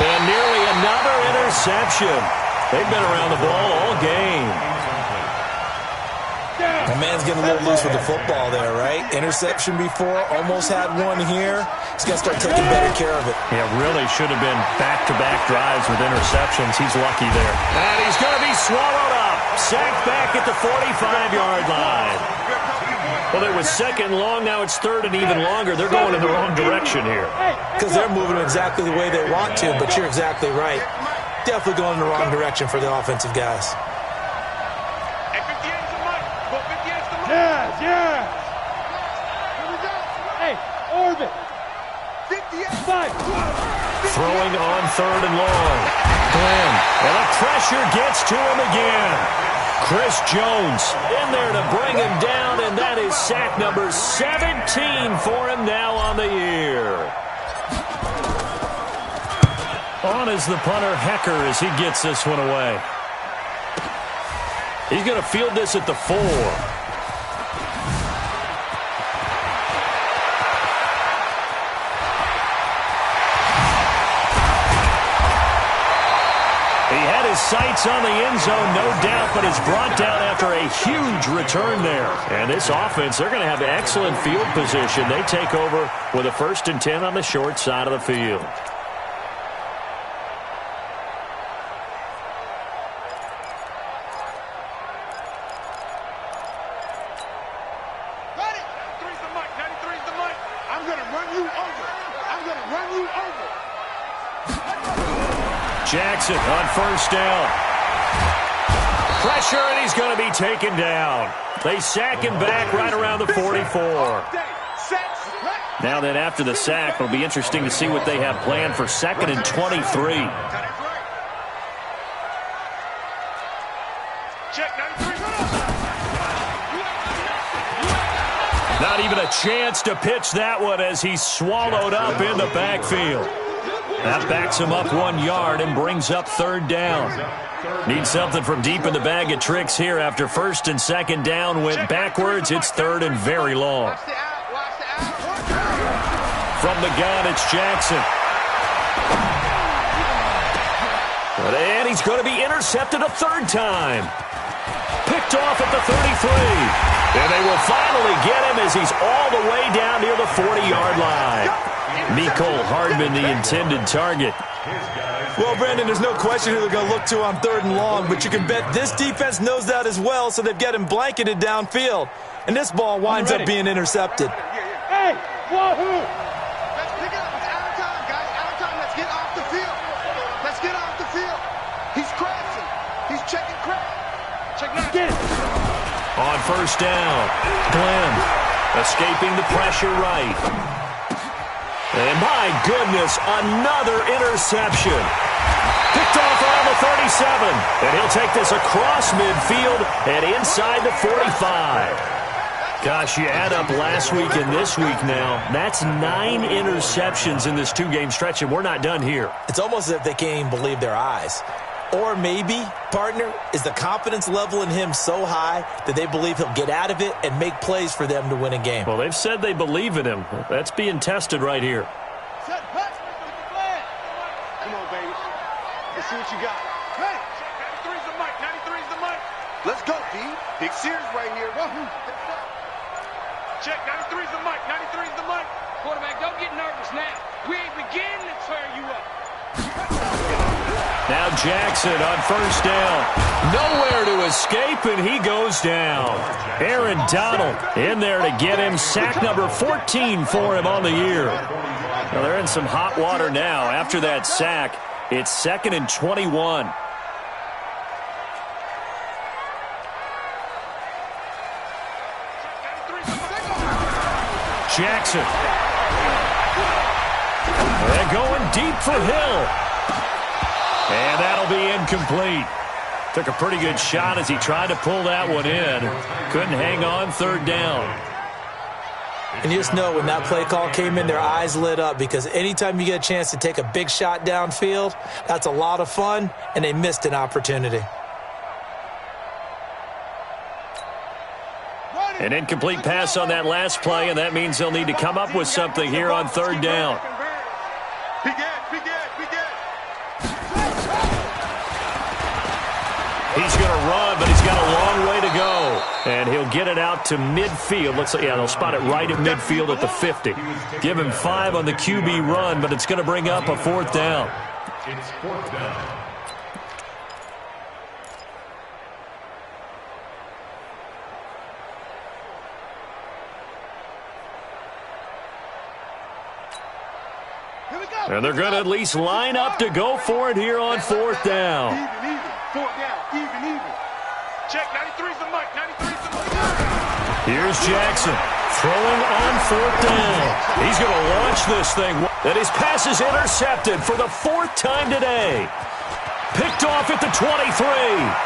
And nearly another interception. They've been around the ball all game. The man's getting a little loose with the football there, right? Interception before, almost had one here. He's got to start taking better care of it. Yeah, really should have been back-to-back drives with interceptions. He's lucky there. And he's going to be swallowed up. Sacked back at the 45-yard line. Well, it was 2nd long. Now it's 3rd and even longer. They're going in the wrong direction here. Because they're moving exactly the way they want to, but you're exactly right. Definitely going in the wrong direction for the offensive guys. Hey, 58's the mic. Go 58's the mic. Yeah. Here we go. Hey, orbit. 58. 5. Throwing on 3rd and long. Glenn. And the pressure gets to him again. Chris Jones in there to bring him down, and that is sack number 17 for him now on the year. On is the punter, Hecker, as he gets this one away. He's going to field this at the 4. He had his sights on the end zone, no doubt, but is brought down after a huge return there. And this offense, they're going to have excellent field position. They take over with a 1st and 10 on the short side of the field. Jackson on 1st down. Pressure, and he's going to be taken down. They sack him back right around the 44. Now then, after the sack, it'll be interesting to see what they have planned for 2nd and 23. Not even a chance to pitch that one as he's swallowed up in the backfield. That backs him up 1 yard and brings up third down. Need something from deep in the bag of tricks here after first and second down went backwards. It's third and very long. From the gun, it's Jackson. And he's going to be intercepted a third time. Picked off at the 33. And they will finally get him as he's all the way down near the 40-yard line. Mecole Hardman, the intended target. Well, Brandon, there's no question who they're going to look to on third and long, but you can bet this defense knows that as well, so they've got him blanketed downfield. And this ball winds up being intercepted. Hey, wahoo! Let's pick it up. It's out of time, guys. Out of time. Let's get off the field. Let's get off the field. He's crashing. He's checking crash. Check that. Get it. On first down, Glenn escaping the pressure right. And my goodness, another interception. Picked off around the 37. And he'll take this across midfield and inside the 45. Gosh, you add up last week and this week now. That's 9 interceptions in this 2-game stretch, and we're not done here. It's almost as if they can't even believe their eyes. Or maybe, partner, is the confidence level in him so high that they believe he'll get out of it and make plays for them to win a game. Well, they've said they believe in him. That's being tested right here. Set, hut. Come on, baby. Let's see what you got. Hey. 93's the mic. 93's the mic. Let's go, D. Big Sears right here. Check. 93's the mic. 93's the mic. Quarterback, don't get nervous now. We ain't beginning to tear you up. Now Jackson on first down. Nowhere to escape, and he goes down. Aaron Donald in there to get him. Sack number 14 for him on the year. Well, they're in some hot water now. After that sack, it's 2nd and 21. Jackson. They're going deep for Hill. And that'll be incomplete. Took a pretty good shot as he tried to pull that one in. Couldn't hang on third down. And you just know when that play call came in, their eyes lit up, because anytime you get a chance to take a big shot downfield, that's a lot of fun, and they missed an opportunity. An incomplete pass on that last play, and that means they'll need to come up with something here on third down. He's going to run, but he's got a long way to go. And he'll get it out to midfield. Looks like, yeah, they'll spot it right at midfield at the 50. Give him 5 on the QB run, but it's going to bring up a fourth down. It's fourth down. And they're going to at least line up to go for it here on fourth down. Even. Fourth down. Even. Check. 93's the mic. 93's the mic. Here's Jackson throwing on fourth down. He's going to launch this thing. And his pass is intercepted for the 4th time today. Picked off at the 23.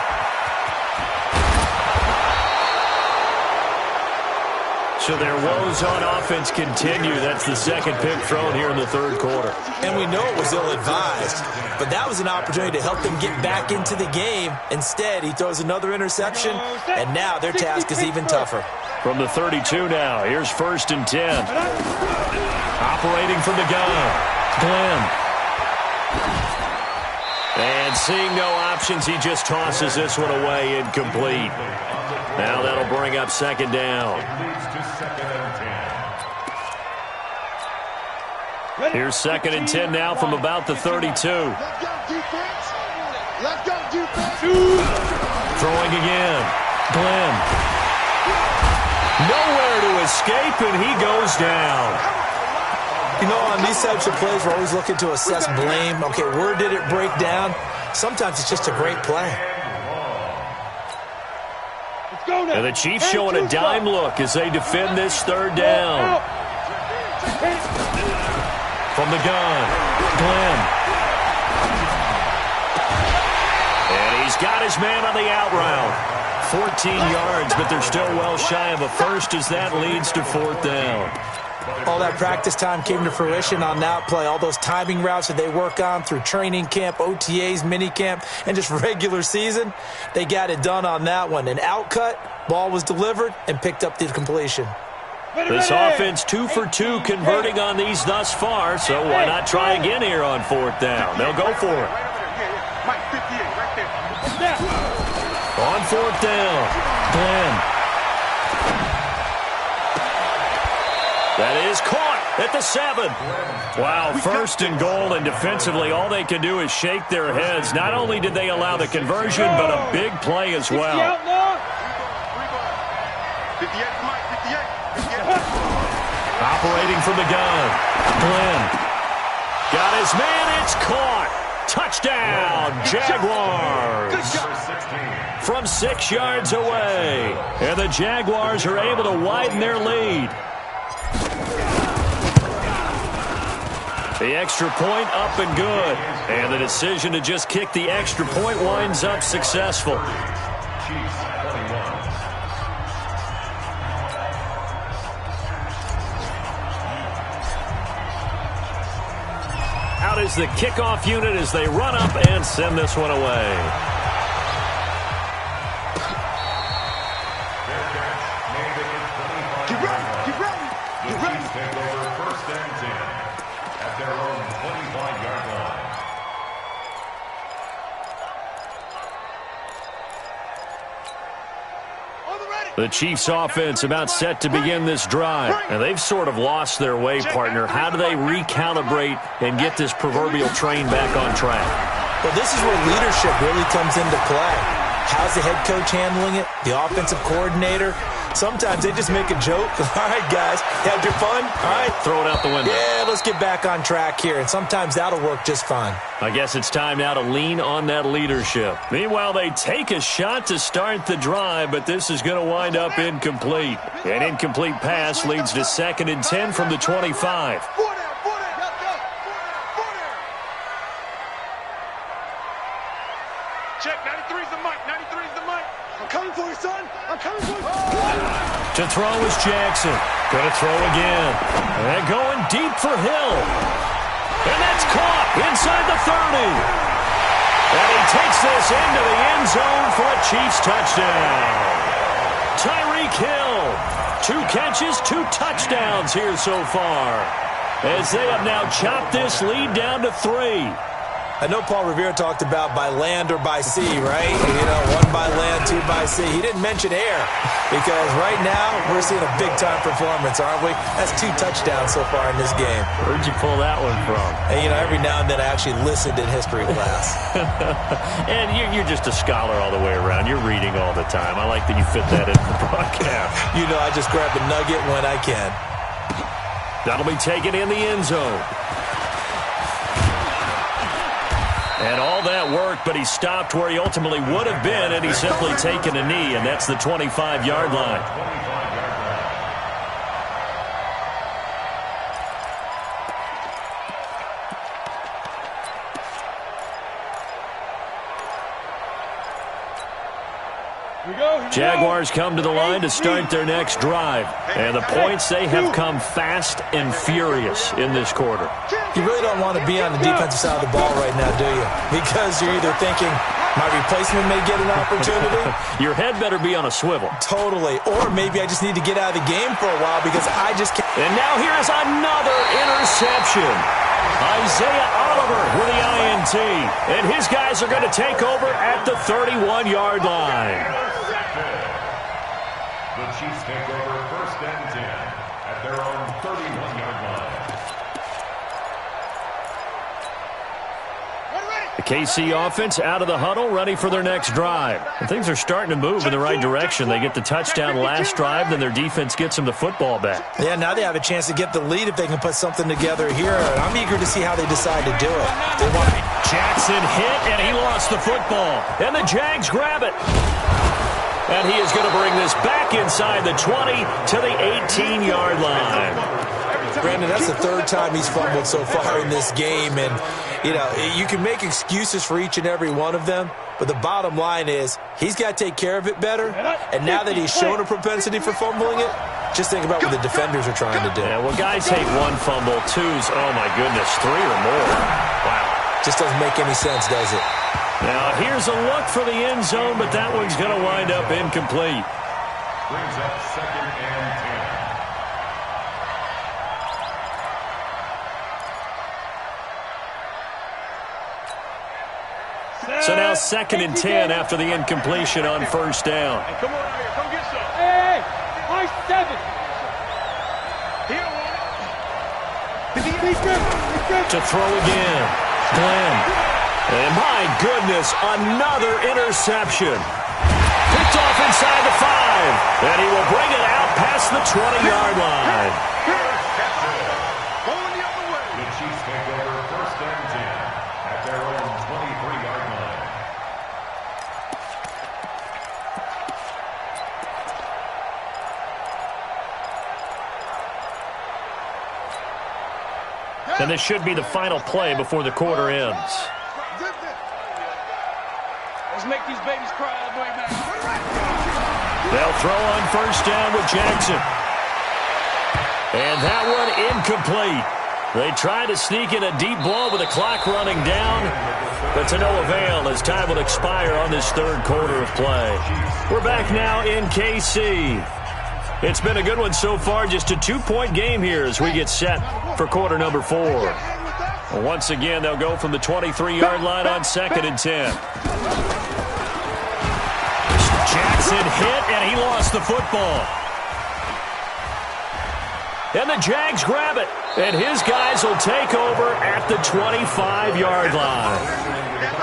So their woes on offense continue. That's the second pick thrown here in the third quarter. And we know it was ill-advised, but that was an opportunity to help them get back into the game. Instead, he throws another interception, and now their task is even tougher. From the 32 now, here's 1st and 10. Operating from the gun, Glenn. And seeing no options, he just tosses this one away, incomplete. Now that'll bring up 2nd down. Here's 2nd and 10 now from about the 32. Let's go, defense. Let's go, defense. Throwing again. Glenn. Nowhere to escape, and he goes down. You know, on these types of plays, we're always looking to assess blame. Okay, where did it break down? Sometimes it's just a great play. And the Chiefs showing a dime look as they defend this third down. From the gun, Glenn. And he's got his man on the out route. 14 yards, but they're still well shy of a first as that leads to 4th down. All that practice time came to fruition on that play. All those timing routes that they work on through training camp, OTAs, mini camp, and just regular season, they got it done on that one. An outcut, ball was delivered, and picked up the completion. This offense 2 for 2 converting on these thus far, so why not try again here on 4th down? They'll go for it. On 4th down, Glenn. That is caught at the 7. Wow, 1st and goal, and defensively all they can do is shake their heads. Not only did they allow the conversion, but a big play as well. Operating from the gun, Glenn. Got his man, it's caught. Touchdown, Jaguars. From 6 yards away. And the Jaguars are able to widen their lead. The extra point up and good. And the decision to just kick the extra point winds up successful. Out is the kickoff unit as they run up and send this one away. Get ready, get ready, get ready. Take over 1st and 10 at their own 25-yard line. The Chiefs offense about set to begin this drive. And they've sort of lost their way, partner. How do they recalibrate and get this proverbial train back on track? Well, this is where leadership really comes into play. How's the head coach handling it? The offensive coordinator? Sometimes they just make a joke. All right, guys, had your fun? All right. Throw it out the window. Yeah, let's get back on track here. And sometimes that'll work just fine. I guess it's time now to lean on that leadership. Meanwhile, they take a shot to start the drive, but this is going to wind up incomplete. An incomplete pass leads to 2nd and 10 from the 25. Check, 93's the mic, 93's the mic. I'm coming for you, son. I'm coming for you. To throw is Jackson. Going to throw again. And going deep for Hill. And that's caught inside the 30. And he takes this into the end zone for a Chiefs touchdown. Tyreek Hill. 2 catches, 2 touchdowns here so far. As they have now chopped this lead down to 3. I know Paul Revere talked about by land or by sea, right? You know, 1 by land, 2 by sea. He didn't mention air because right now we're seeing a big-time performance, aren't we? That's 2 touchdowns so far in this game. Where'd you pull that one from? And, you know, every now and then I actually listened in history class. And you're just a scholar all the way around. You're reading all the time. I like that you fit that into the broadcast. You know, I just grab a nugget when I can. That'll be taken in the end zone. And all that work, but he stopped where he ultimately would have been, and he's simply taken a knee, and that's the 25-yard line. Jaguars come to the line to start their next drive. And the points, they have come fast and furious in this quarter. You really don't want to be on the defensive side of the ball right now, do you? Because you're either thinking, my replacement may get an opportunity. Your head better be on a swivel. Totally. Or maybe I just need to get out of the game for a while because I just can't. And now here is another interception. Isaiah Oliver with the INT. And his guys are going to take over at the 31-yard line. The Chiefs take over 1st and 10 at their own 31-yard line. The KC offense out of the huddle, ready for their next drive. And things are starting to move in the right direction. They get the touchdown last drive, then their defense gets them the football back. Yeah, now they have a chance to get the lead if they can put something together here. And I'm eager to see how they decide to do it. They want Jackson hit, and he lost the football. And the Jags grab it. And he is going to bring this back inside the 20 to the 18-yard line. Brandon, that's the 3rd time he's fumbled so far in this game. And, you know, you can make excuses for each and every one of them. But the bottom line is he's got to take care of it better. And now that he's shown a propensity for fumbling it, Just think about what the defenders are trying to do. Yeah, well, guys hate one fumble, twos, oh my goodness, 3 or more. Wow. Just doesn't make any sense, does it? Now, here's a look for the end zone, but that one's going to wind up incomplete. Brings up 2nd and 10. So now 2nd and 10 after the incompletion on 1st down. Hey, come on out here. Come get some. Hey, my 7. Here, to throw again. Glenn. And my goodness, another interception. Picked off inside the 5. And he will bring it out past the 20-yard line. Going the other way. The Chiefs take over 1st and 10 at their own 23-yard line. And this should be the final play before the quarter ends. Let's make these babies cry all the way back. They'll throw on 1st down with Jackson. And that one incomplete. They try to sneak in a deep ball with the clock running down, but to no avail as time will expire on this 3rd quarter of play. We're back now in KC. It's been a good one so far, just a 2-point game here as we get set for quarter number 4. Well, once again, they'll go from the 23-yard line on 2nd and 10. Jackson hit, and he lost the football. And the Jags grab it, and his guys will take over at the 25-yard line.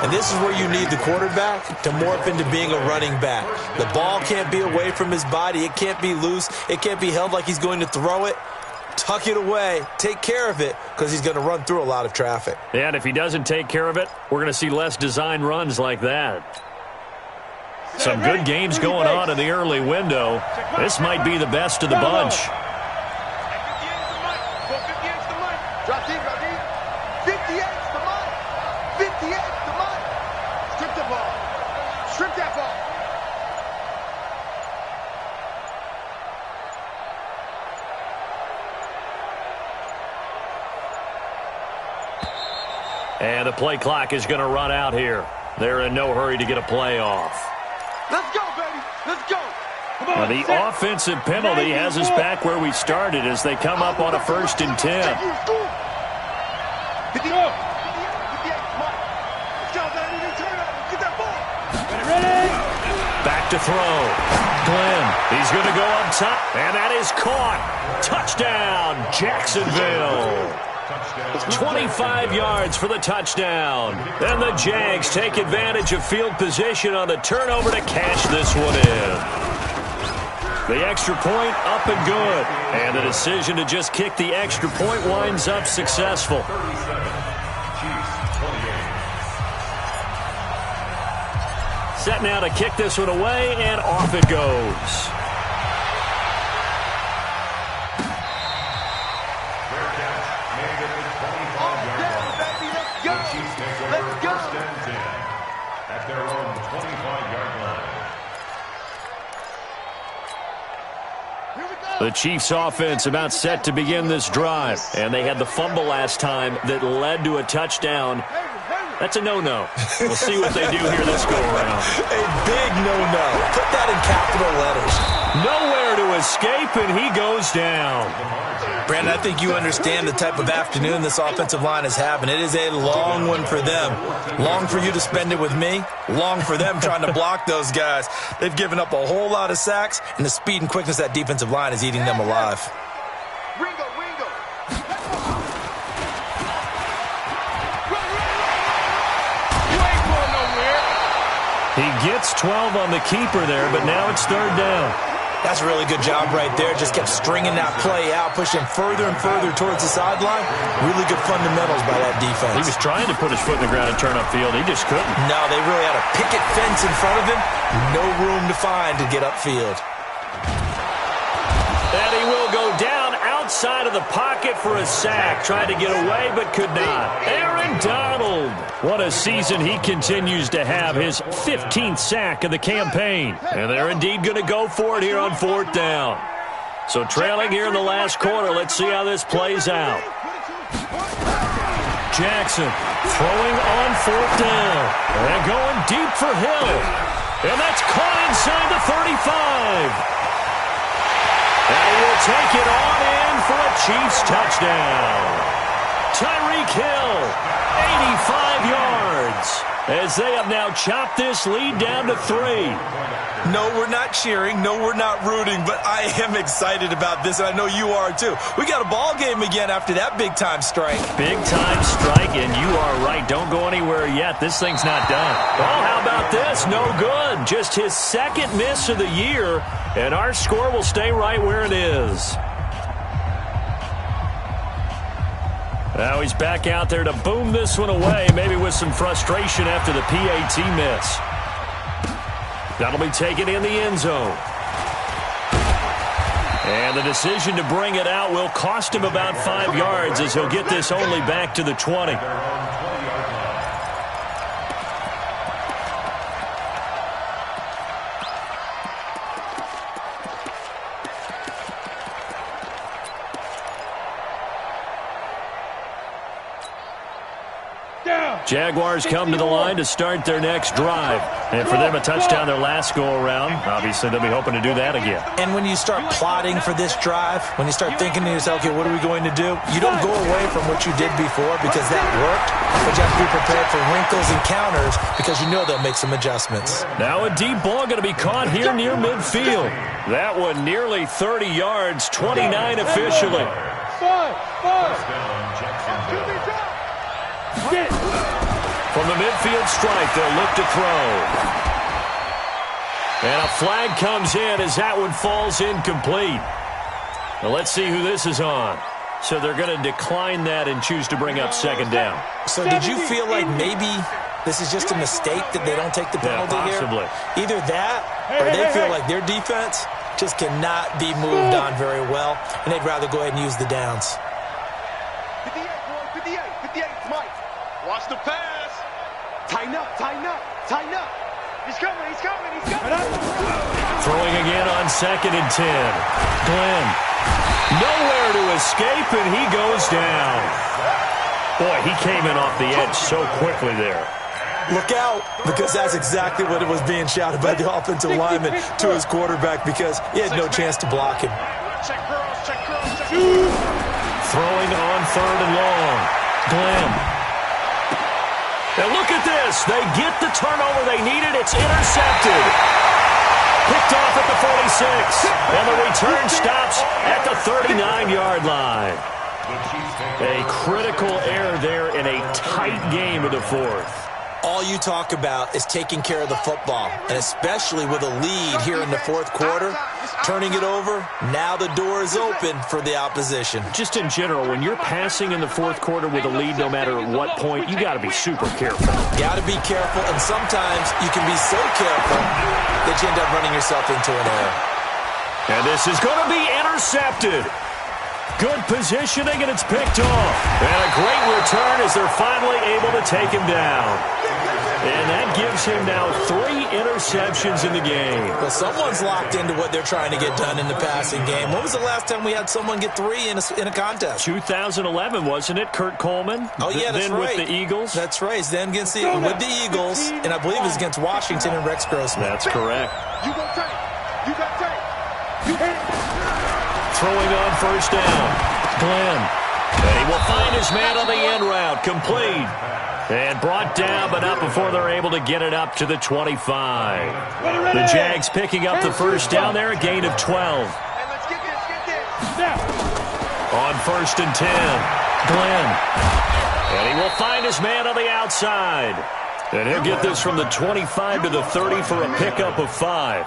And this is where you need the quarterback to morph into being a running back. The ball can't be away from his body. It can't be loose. It can't be held like he's going to throw it. Tuck it away. Take care of it because he's going to run through a lot of traffic. And if he doesn't take care of it, we're going to see less design runs like that. Some good games going on in the early window. This might be the best of the bunch. Drop deep, drop deep. 58's the money. 58's the money. Strip the ball. Strip that ball. And the play clock is going to run out here. They're in no hurry to get a play off. Let's go, baby. Let's go. Come Now, on, the set. offensive penalty has us back where we started as they come up on a 1st and 10. 58, 58, come on. Let's go, baby. Turn up. Get that ball. Ready? Back to throw. Glenn, he's going to go up top, and that is caught. Touchdown, Jacksonville. 25 yards for the touchdown. And the Jags take advantage of field position on the turnover to cash this one in. The extra point up and good. And the decision to just kick the extra point winds up successful. Set now to kick this one away, and off it goes. At their own 25-yard line. The Chiefs offense about set to begin this drive, and they had the fumble last time that led to a touchdown. That's a no-no. We'll see what they do here this go-around. A big no-no. Put that in capital letters. Nowhere to escape, and he goes down. Brandon, I think you understand the type of afternoon this offensive line is having. It is a long one for them. Long for you to spend it with me. Long for them trying to block those guys. They've given up a whole lot of sacks, and the speed and quickness of that defensive line is eating them alive. Ringo, Ringo. You ain't going nowhere. He gets 12 on the keeper there, but now it's 3rd down. That's a really good job right there. Just kept stringing that play out, pushing further and further towards the sideline. Really good fundamentals by that defense. He was trying to put his foot in the ground and turn upfield. He just couldn't. No, they really had a picket fence in front of him. No room to find to get upfield. And he will go down outside of the pocket for a sack. Tried to get away, but could not. Aaron Donald. What a season he continues to have. His 15th sack of the campaign. And they're indeed going to go for it here on 4th down. So trailing here in the last quarter. Let's see how this plays out. Jackson throwing on 4th down. And going deep for Hill. And that's caught inside the 35. And he will take it on in for a Chiefs touchdown. Tyreek Hill, 85 yards. As they have now chopped this lead down to 3. No, we're not cheering. No, we're not rooting. But I am excited about this, and I know you are too. We got a ball game again after that big-time strike. Big-time strike, and you are right. Don't go anywhere yet. This thing's not done. Oh, how about this? No good. Just his second miss of the year, and our score will stay right where it is. Now he's back out there to boom this one away, maybe with some frustration after the PAT miss. That'll be taken in the end zone. And the decision to bring it out will cost him about 5 yards as he'll get this only back to the 20. Jaguars come to the line to start their next drive. And for them, a touchdown their last go-around. Obviously, they'll be hoping to do that again. And when you start plotting for this drive, when you start thinking to yourself, okay, what are we going to do? You don't go away from what you did before because that worked. But you have to be prepared for wrinkles and counters because you know they'll make some adjustments. Now a deep ball going to be caught here near midfield. That one nearly 30 yards, 29 officially. From the midfield stripe, they'll look to throw. And a flag comes in as that one falls incomplete. Now let's see who this is on. So they're going to decline that and choose to bring up 2nd down. So did you feel like maybe this is just a mistake that they don't take the penalty possibly here? Either that or they feel like their defense just cannot be moved on very well, and they'd rather go ahead and use the downs. 58, 58, Mike. Watch the pass. Tighten up, tighten up, tighten up. He's coming, he's coming, he's coming. Throwing again on 2nd and 10. Glenn, nowhere to escape, and he goes down. Boy, he came in off the edge so quickly there. Look out, because that's exactly what it was being shouted by the offensive lineman to his quarterback because he had no chance to block him. Check girls, check girls, check. Throwing on 3rd and long. Glenn. And look at this. They get the turnover they needed. It's intercepted. Picked off at the 46. And the return stops at the 39-yard line. A critical error there in a tight game of the 4th. All you talk about is taking care of the football, and especially with a lead here in the 4th quarter, turning it over, now the door is open for the opposition. Just in general, when you're passing in the 4th quarter with a lead, no matter at what point, you got to be super careful. Got to be careful, and sometimes you can be so careful that you end up running yourself into an error. And this is going to be intercepted. Good positioning, and it's picked off. And a great return as they're finally able to take him down. And that gives him now 3 interceptions in the game. Well, someone's locked into what they're trying to get done in the passing game. When was the last time we had someone get 3 in a contest? 2011, wasn't it, Kurt Coleman? Oh, yeah, that's then right. With the Eagles? That's right. Then with the Eagles, and I believe it was against Washington and Rex Grossman. That's correct. You got tape. You got tape. You hit. Throwing on 1st down. Glenn. And he will find his man on the end route. Complete. And brought down, but not before they're able to get it up to the 25. The Jags picking up the 1st down there, a gain of 12. Hey, let's get this. On 1st and 10. Glenn. And he will find his man on the outside. And he'll get this from the 25 to the 30 for a pickup of 5.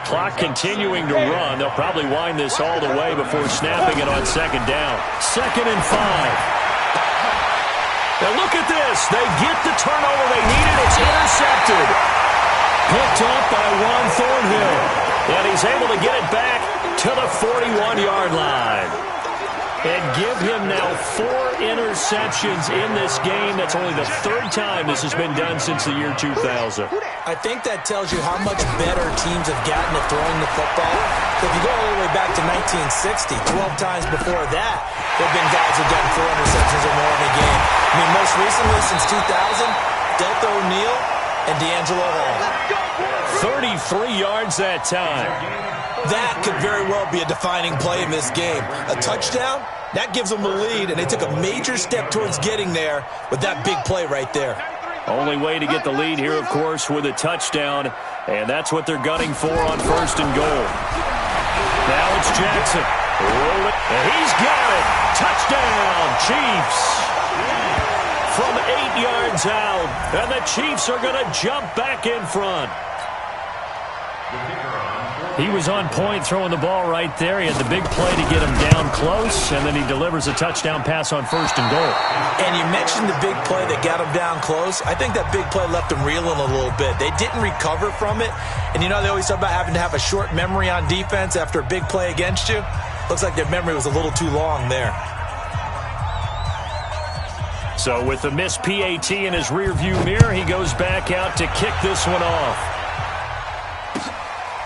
Clock continuing to run. They'll probably wind this all the way before snapping it on 2nd down. 2nd and 5. Now look at this. They get the turnover they needed. It's intercepted. Picked up by Juan Thornhill. And he's able to get it back to the 41-yard line. and give him now 4 interceptions in this game. That's only the 3rd time this has been done since the year 2000. I think that tells you how much better teams have gotten at throwing the football. If you go all the way back to 1960, 12 times before that, there have been guys who've gotten 4 interceptions or more in a game. I mean, most recently, since 2000, Delta O'Neal and D'Angelo Hall. 33 yards that time. That could very well be a defining play in this game. A touchdown, that gives them the lead, and they took a major step towards getting there with that big play right there. Only way to get the lead here, of course, with a touchdown, and that's what they're gunning for on 1st and goal. Now it's Jackson. Roll it, and he's got it. Touchdown, Chiefs. From 8 yards out, and the Chiefs are going to jump back in front. He was on point throwing the ball right there. He had the big play to get him down close, and then he delivers a touchdown pass on 1st and goal. And you mentioned the big play that got him down close. I think that big play left him reeling a little bit. They didn't recover from it. And you know they always talk about having to have a short memory on defense after a big play against you. Looks like their memory was a little too long there. So with the missed PAT in his rearview mirror, he goes back out to kick this one off.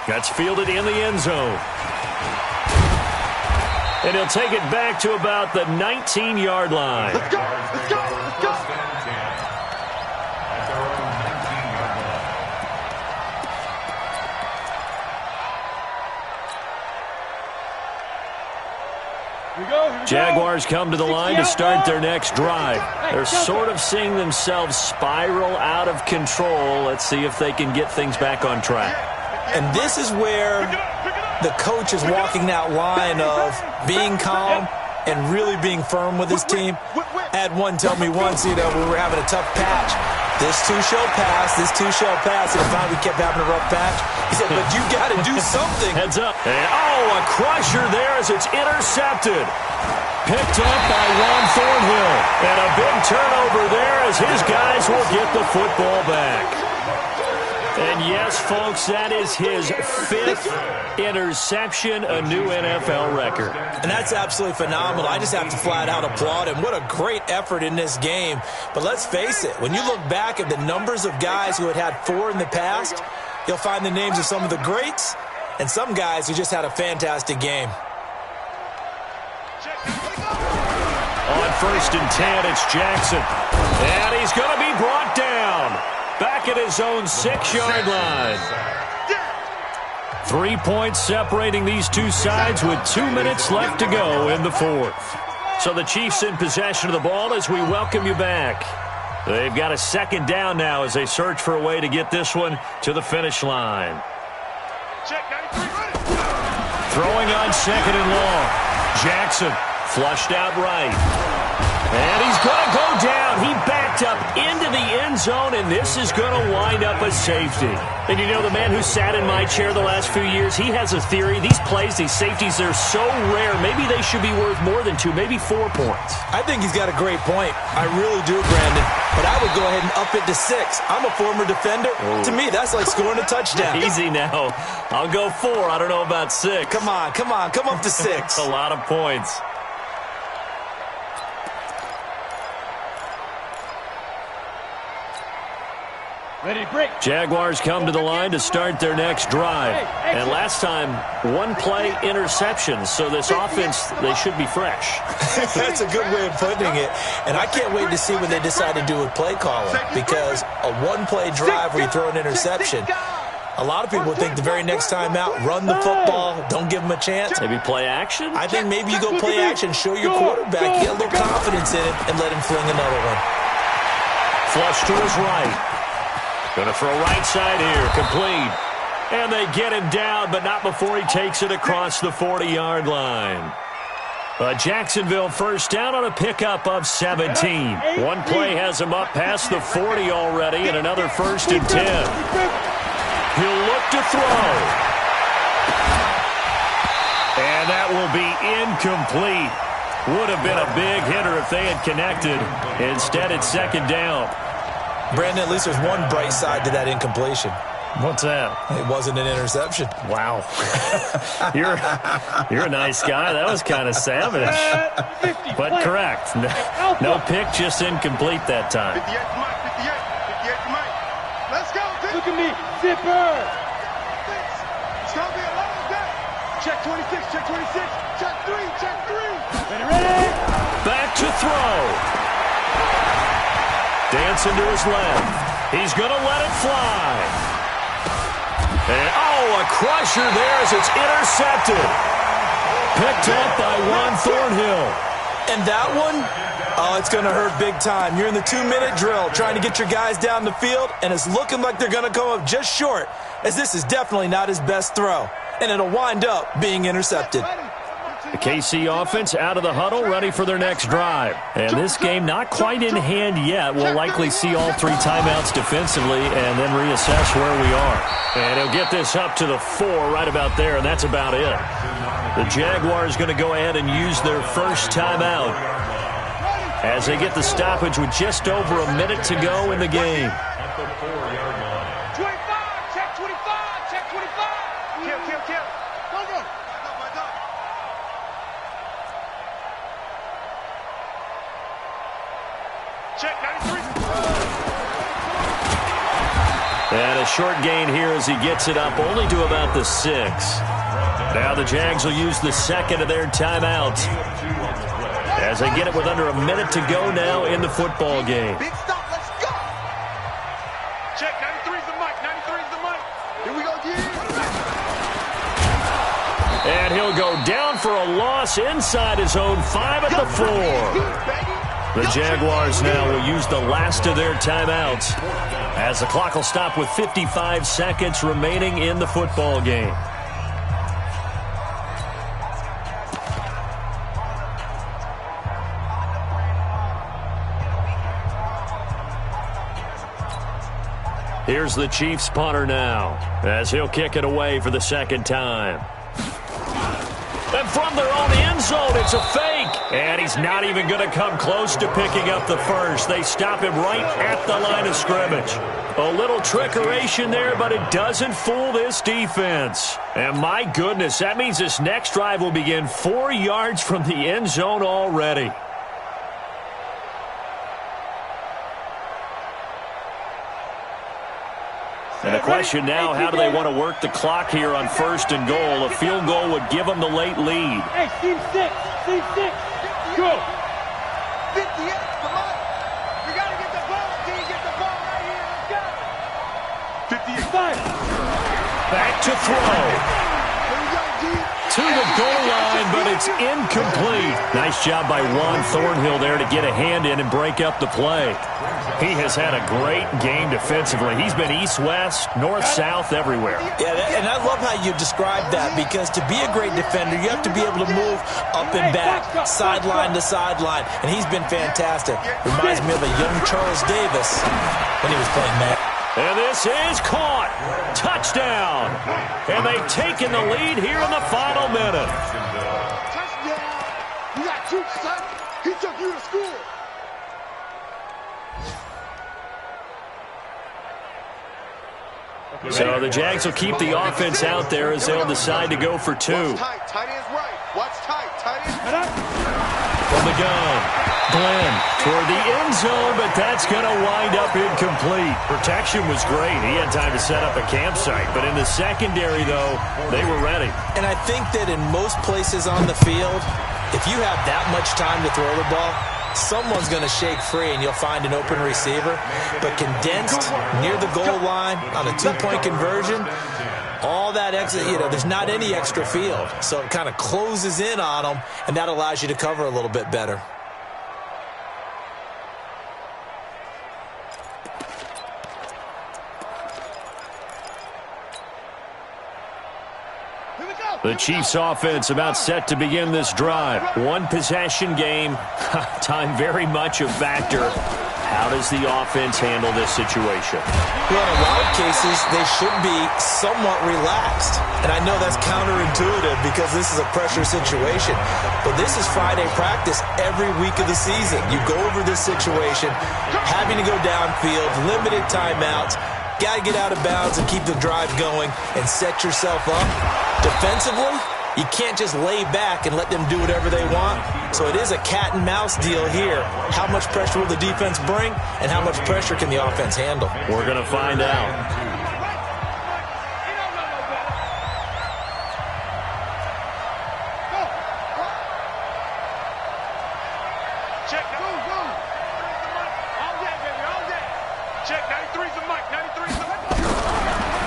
That's fielded in the end zone. And he'll take it back to about the 19-yard line. Let's go! Let's go! Let's go! Jaguars come to the line to start their next drive. They're sort of seeing themselves spiral out of control. Let's see if they can get things back on track. And this is where the coach is walking that line of being calm and really being firm with his team. I had one tell me once, you know, we were having a tough patch. This too shall pass, this too shall pass. And finally we kept having a rough patch. He said, but you got to do something. Heads up. And, oh, a crusher there as it's intercepted. Picked up by Ron Thornhill. And a big turnover there as his guys will get the football back. And yes, folks, that is his 5th interception, a new NFL record. And that's absolutely phenomenal. I just have to flat out applaud him. What a great effort in this game. But let's face it, when you look back at the numbers of guys who had 4 in the past, you'll find the names of some of the greats and some guys who just had a fantastic game. On 1st and 10, it's Jackson. And he's going to be brought down. Back at his own 6-yard line. 3 points separating these two sides with 2 minutes left to go in the 4th. So the Chiefs in possession of the ball as we welcome you back. They've got a 2nd down now as they search for a way to get this one to the finish line. Throwing on 2nd and long. Jackson flushed out right. And he's going to go down. He backed up into the end zone, and this is going to wind up a safety. And you know, the man who sat in my chair the last few years, he has a theory. These plays, these safeties, they're so rare. Maybe they should be worth more than 2, maybe 4 points. I think he's got a great point. I really do, Brandon. But I would go ahead and up it to 6. I'm a former defender. Oh. To me, that's like scoring a touchdown. Easy now. I'll go 4. I don't know about 6. Come on. Come up to 6. A lot of points. Ready, break. Jaguars come to the line to start their next drive. And last time, 1-play interceptions. So this offense, they should be fresh. That's a good way of putting it. And I can't wait to see what they decide to do with play calling. Because a 1-play drive where you throw an interception, a lot of people think the very next time out, run the football, don't give them a chance. Maybe play action? I think maybe you go play action, show your quarterback, get a little confidence in it, and let him fling another one. Flush to his right. Going to throw right side here, complete. And they get him down, but not before he takes it across the 40-yard line. Jacksonville 1st down on a pickup of 17. One play has him up past the 40 already, and another 1st and 10. He'll look to throw. And that will be incomplete. Would have been a big hitter if they had connected. Instead, it's 2nd down. Brandon, at least there's one bright side to that incompletion. What's that? It wasn't an interception. Wow. You're a nice guy. That was kind of savage. 50, But play. correct. No pick, just incomplete that time. 58 to Mike, 58 to Mike. Let's go, Dick. Look at me, zipper. It's going to be a long day. Check 26, check 26, check 3, check 3. Ready? Back to throw. Dancing to his left. He's going to let it fly. And, a crusher there as it's intercepted. Picked up by Juan Thornhill. And that one, it's going to hurt big time. You're in the 2-minute drill trying to get your guys down the field, and it's looking like they're going to come up just short, as this is definitely not his best throw. And it'll wind up being intercepted. The KC offense out of the huddle, ready for their next drive. And this game not quite in hand yet. We'll likely see all 3 timeouts defensively and then reassess where we are. And he'll get this up to the 4 right about there, and that's about it. The Jaguars going to go ahead and use their first timeout as they get the stoppage with just over a minute to go in the game. At the 4-yard line. 25, check 25, check 25. Kill. Go. Check 93. And a short gain here as he gets it up only to about the 6. Now the Jags will use the second of their timeouts as they get it with under a minute to go now in the football game. Big stop, let's go. Check 93's the mic, 93's the mic. Here we go, And he'll go down for a loss inside his own 5 at the 4. The Jaguars now will use the last of their timeouts as the clock will stop with 55 seconds remaining in the football game. Here's the Chiefs punter now as he'll kick it away for the second time. And from their own end zone, it's a fake. And he's not even going to come close to picking up the first. They stop him right at the line of scrimmage. A little trickeration there, but it doesn't fool this defense. And my goodness, that means this next drive will begin 4 yards from the end zone already. And the question now, how do they want to work the clock here on 1st and goal? A field goal would give them the late lead. Hey, team 6. Go. 58, come on. We got to get the ball. Can you get the ball right here? Let's go. 58. Back to throw. Here we go, G. To the goal line, but it's incomplete. Nice job by Juan Thornhill there to get a hand in and break up the play. He has had a great game defensively. He's been east-west, north-south, everywhere. Yeah, and I love how you described that, because to be a great defender, you have to be able to move up and back, sideline to sideline, and he's been fantastic. Reminds me of a young Charles Davis when he was playing Madden. And this is caught. Touchdown. And they've taken the lead here in the final minute. Touchdown. You got 2, son. He took you to school. So the Jags will keep the offense out there as they'll decide to go for 2. Watch tight. Tight end's right. Watch tight. Tight end. From the gun, Glenn toward the end zone, but that's going to wind up incomplete. Protection was great. He had time to set up a campsite, but in the secondary, though, they were ready. And I think that in most places on the field, if you have that much time to throw the ball, someone's going to shake free and you'll find an open receiver. But condensed near the goal line on a 2-point conversion, all that extra, there's not any extra field. So it kind of closes in on them, and that allows you to cover a little bit better. The Chiefs offense about set to begin this drive. 1-possession game. Time very much a factor. How does the offense handle this situation? Well, in a lot of cases, they should be somewhat relaxed. And I know that's counterintuitive because this is a pressure situation. But this is Friday practice every week of the season. You go over this situation, having to go downfield, limited timeouts. got to get out of bounds and keep the drive going and set yourself up. Defensively, you can't just lay back and let them do whatever they want. So it is a cat and mouse deal here. How much pressure will the defense bring, and how much pressure can the offense handle? We're going to find out.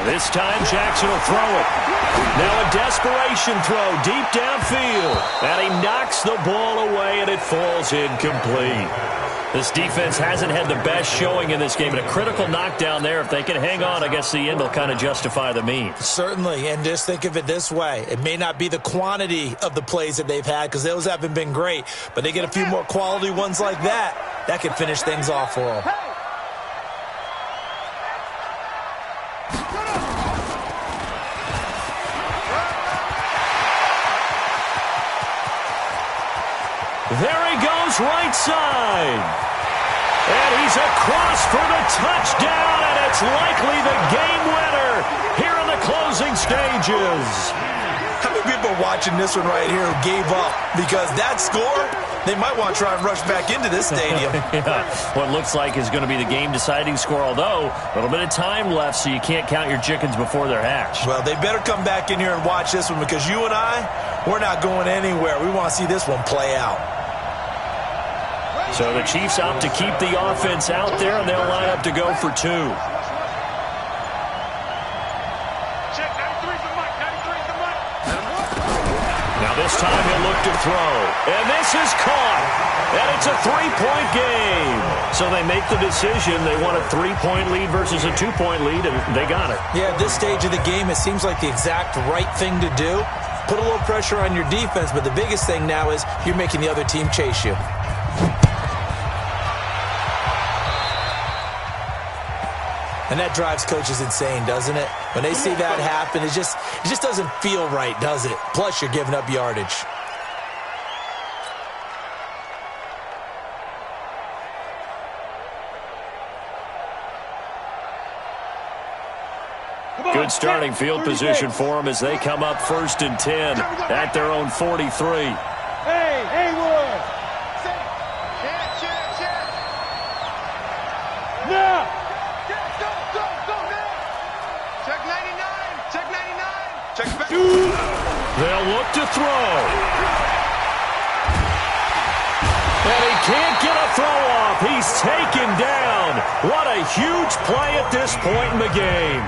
This time, Jackson will throw it. Now a desperation throw deep downfield. And he knocks the ball away, and it falls incomplete. This defense hasn't had the best showing in this game. And a critical knockdown there. If they can hang on, I guess the end will kind of justify the means. Certainly, and just think of it this way. It may not be the quantity of the plays that they've had, because those haven't been great. But they get a few more quality ones like that. That can finish things off for them. There he goes, right side. And he's across for the touchdown, and it's likely the game winner here in the closing stages. How many people are watching this one right here who gave up? Because that score, they might want to try and rush back into this stadium. Yeah, what looks like is going to be the game-deciding score, although a little bit of time left, so you can't count your chickens before they're hatched. Well, they better come back in here and watch this one, because you and I, we're not going anywhere. We want to see this one play out. So the Chiefs opt to keep the offense out there, and they'll line up to go for two. Now this time he'll look to throw. And this is caught. And it's a three-point game. So they make the decision. They want a three-point lead versus a two-point lead, and they got it. Yeah, at this stage of the game, it seems like the exact right thing to do. Put a little pressure on your defense, but the biggest thing now is you're making the other team chase you. And that drives coaches insane, doesn't it? When they see that happen, it just doesn't feel right, does it? Plus, you're giving up yardage. Good starting field position for them as they come up 1st and 10 at their own 43. Hey, Haywood! Now! Check 99! Check 99! Check back! They'll look to throw. And he can't get a throw off. He's taken down. What a huge play at this point in the game.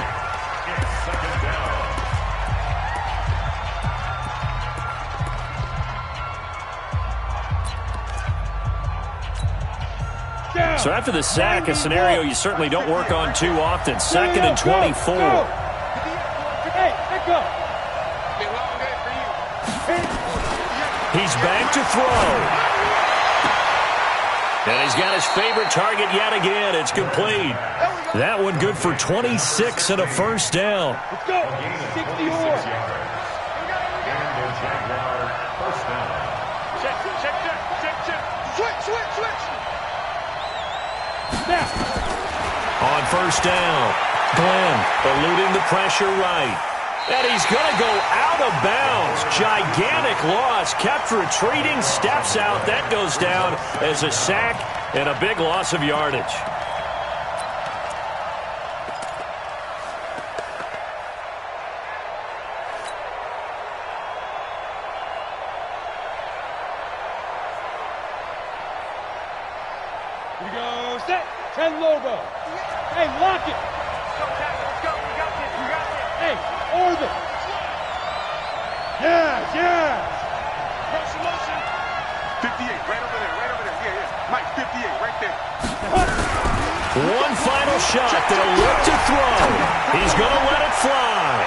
So after the sack, a scenario you certainly don't work on too often. 2nd and 24. Hey, let go. He's back to throw. And he's got his favorite target yet again. It's complete. That one good for 26 and a first down. Let's go. 60 or. Switch. On first down, Glenn eluding the pressure right. And he's going to go out of bounds. Gigantic loss. Kept retreating, steps out. That goes down as a sack and a big loss of yardage. Here we go. Set. 10 logo. Hey, lock it. Let's go. We got this. Hey, orbit. Yes. Motion. 58, right over there. Yeah. Mike, 58, right there. One final shot. They'll look to throw. He's going to let it fly.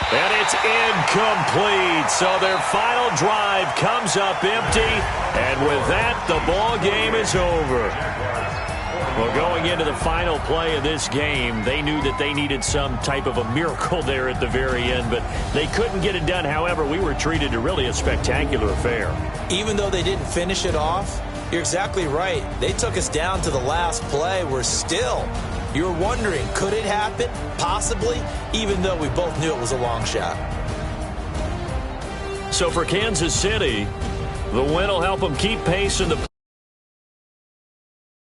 And it's incomplete. So their final drive comes up empty. And with that, the ball game is over. Well, going into the final play of this game, they knew that they needed some type of a miracle there at the very end, but they couldn't get it done. However, we were treated to really a spectacular affair. Even though they didn't finish it off, you're exactly right. They took us down to the last play. We're still You were wondering, could it happen? Possibly, even though we both knew it was a long shot. So for Kansas City, the win will help them keep pace in the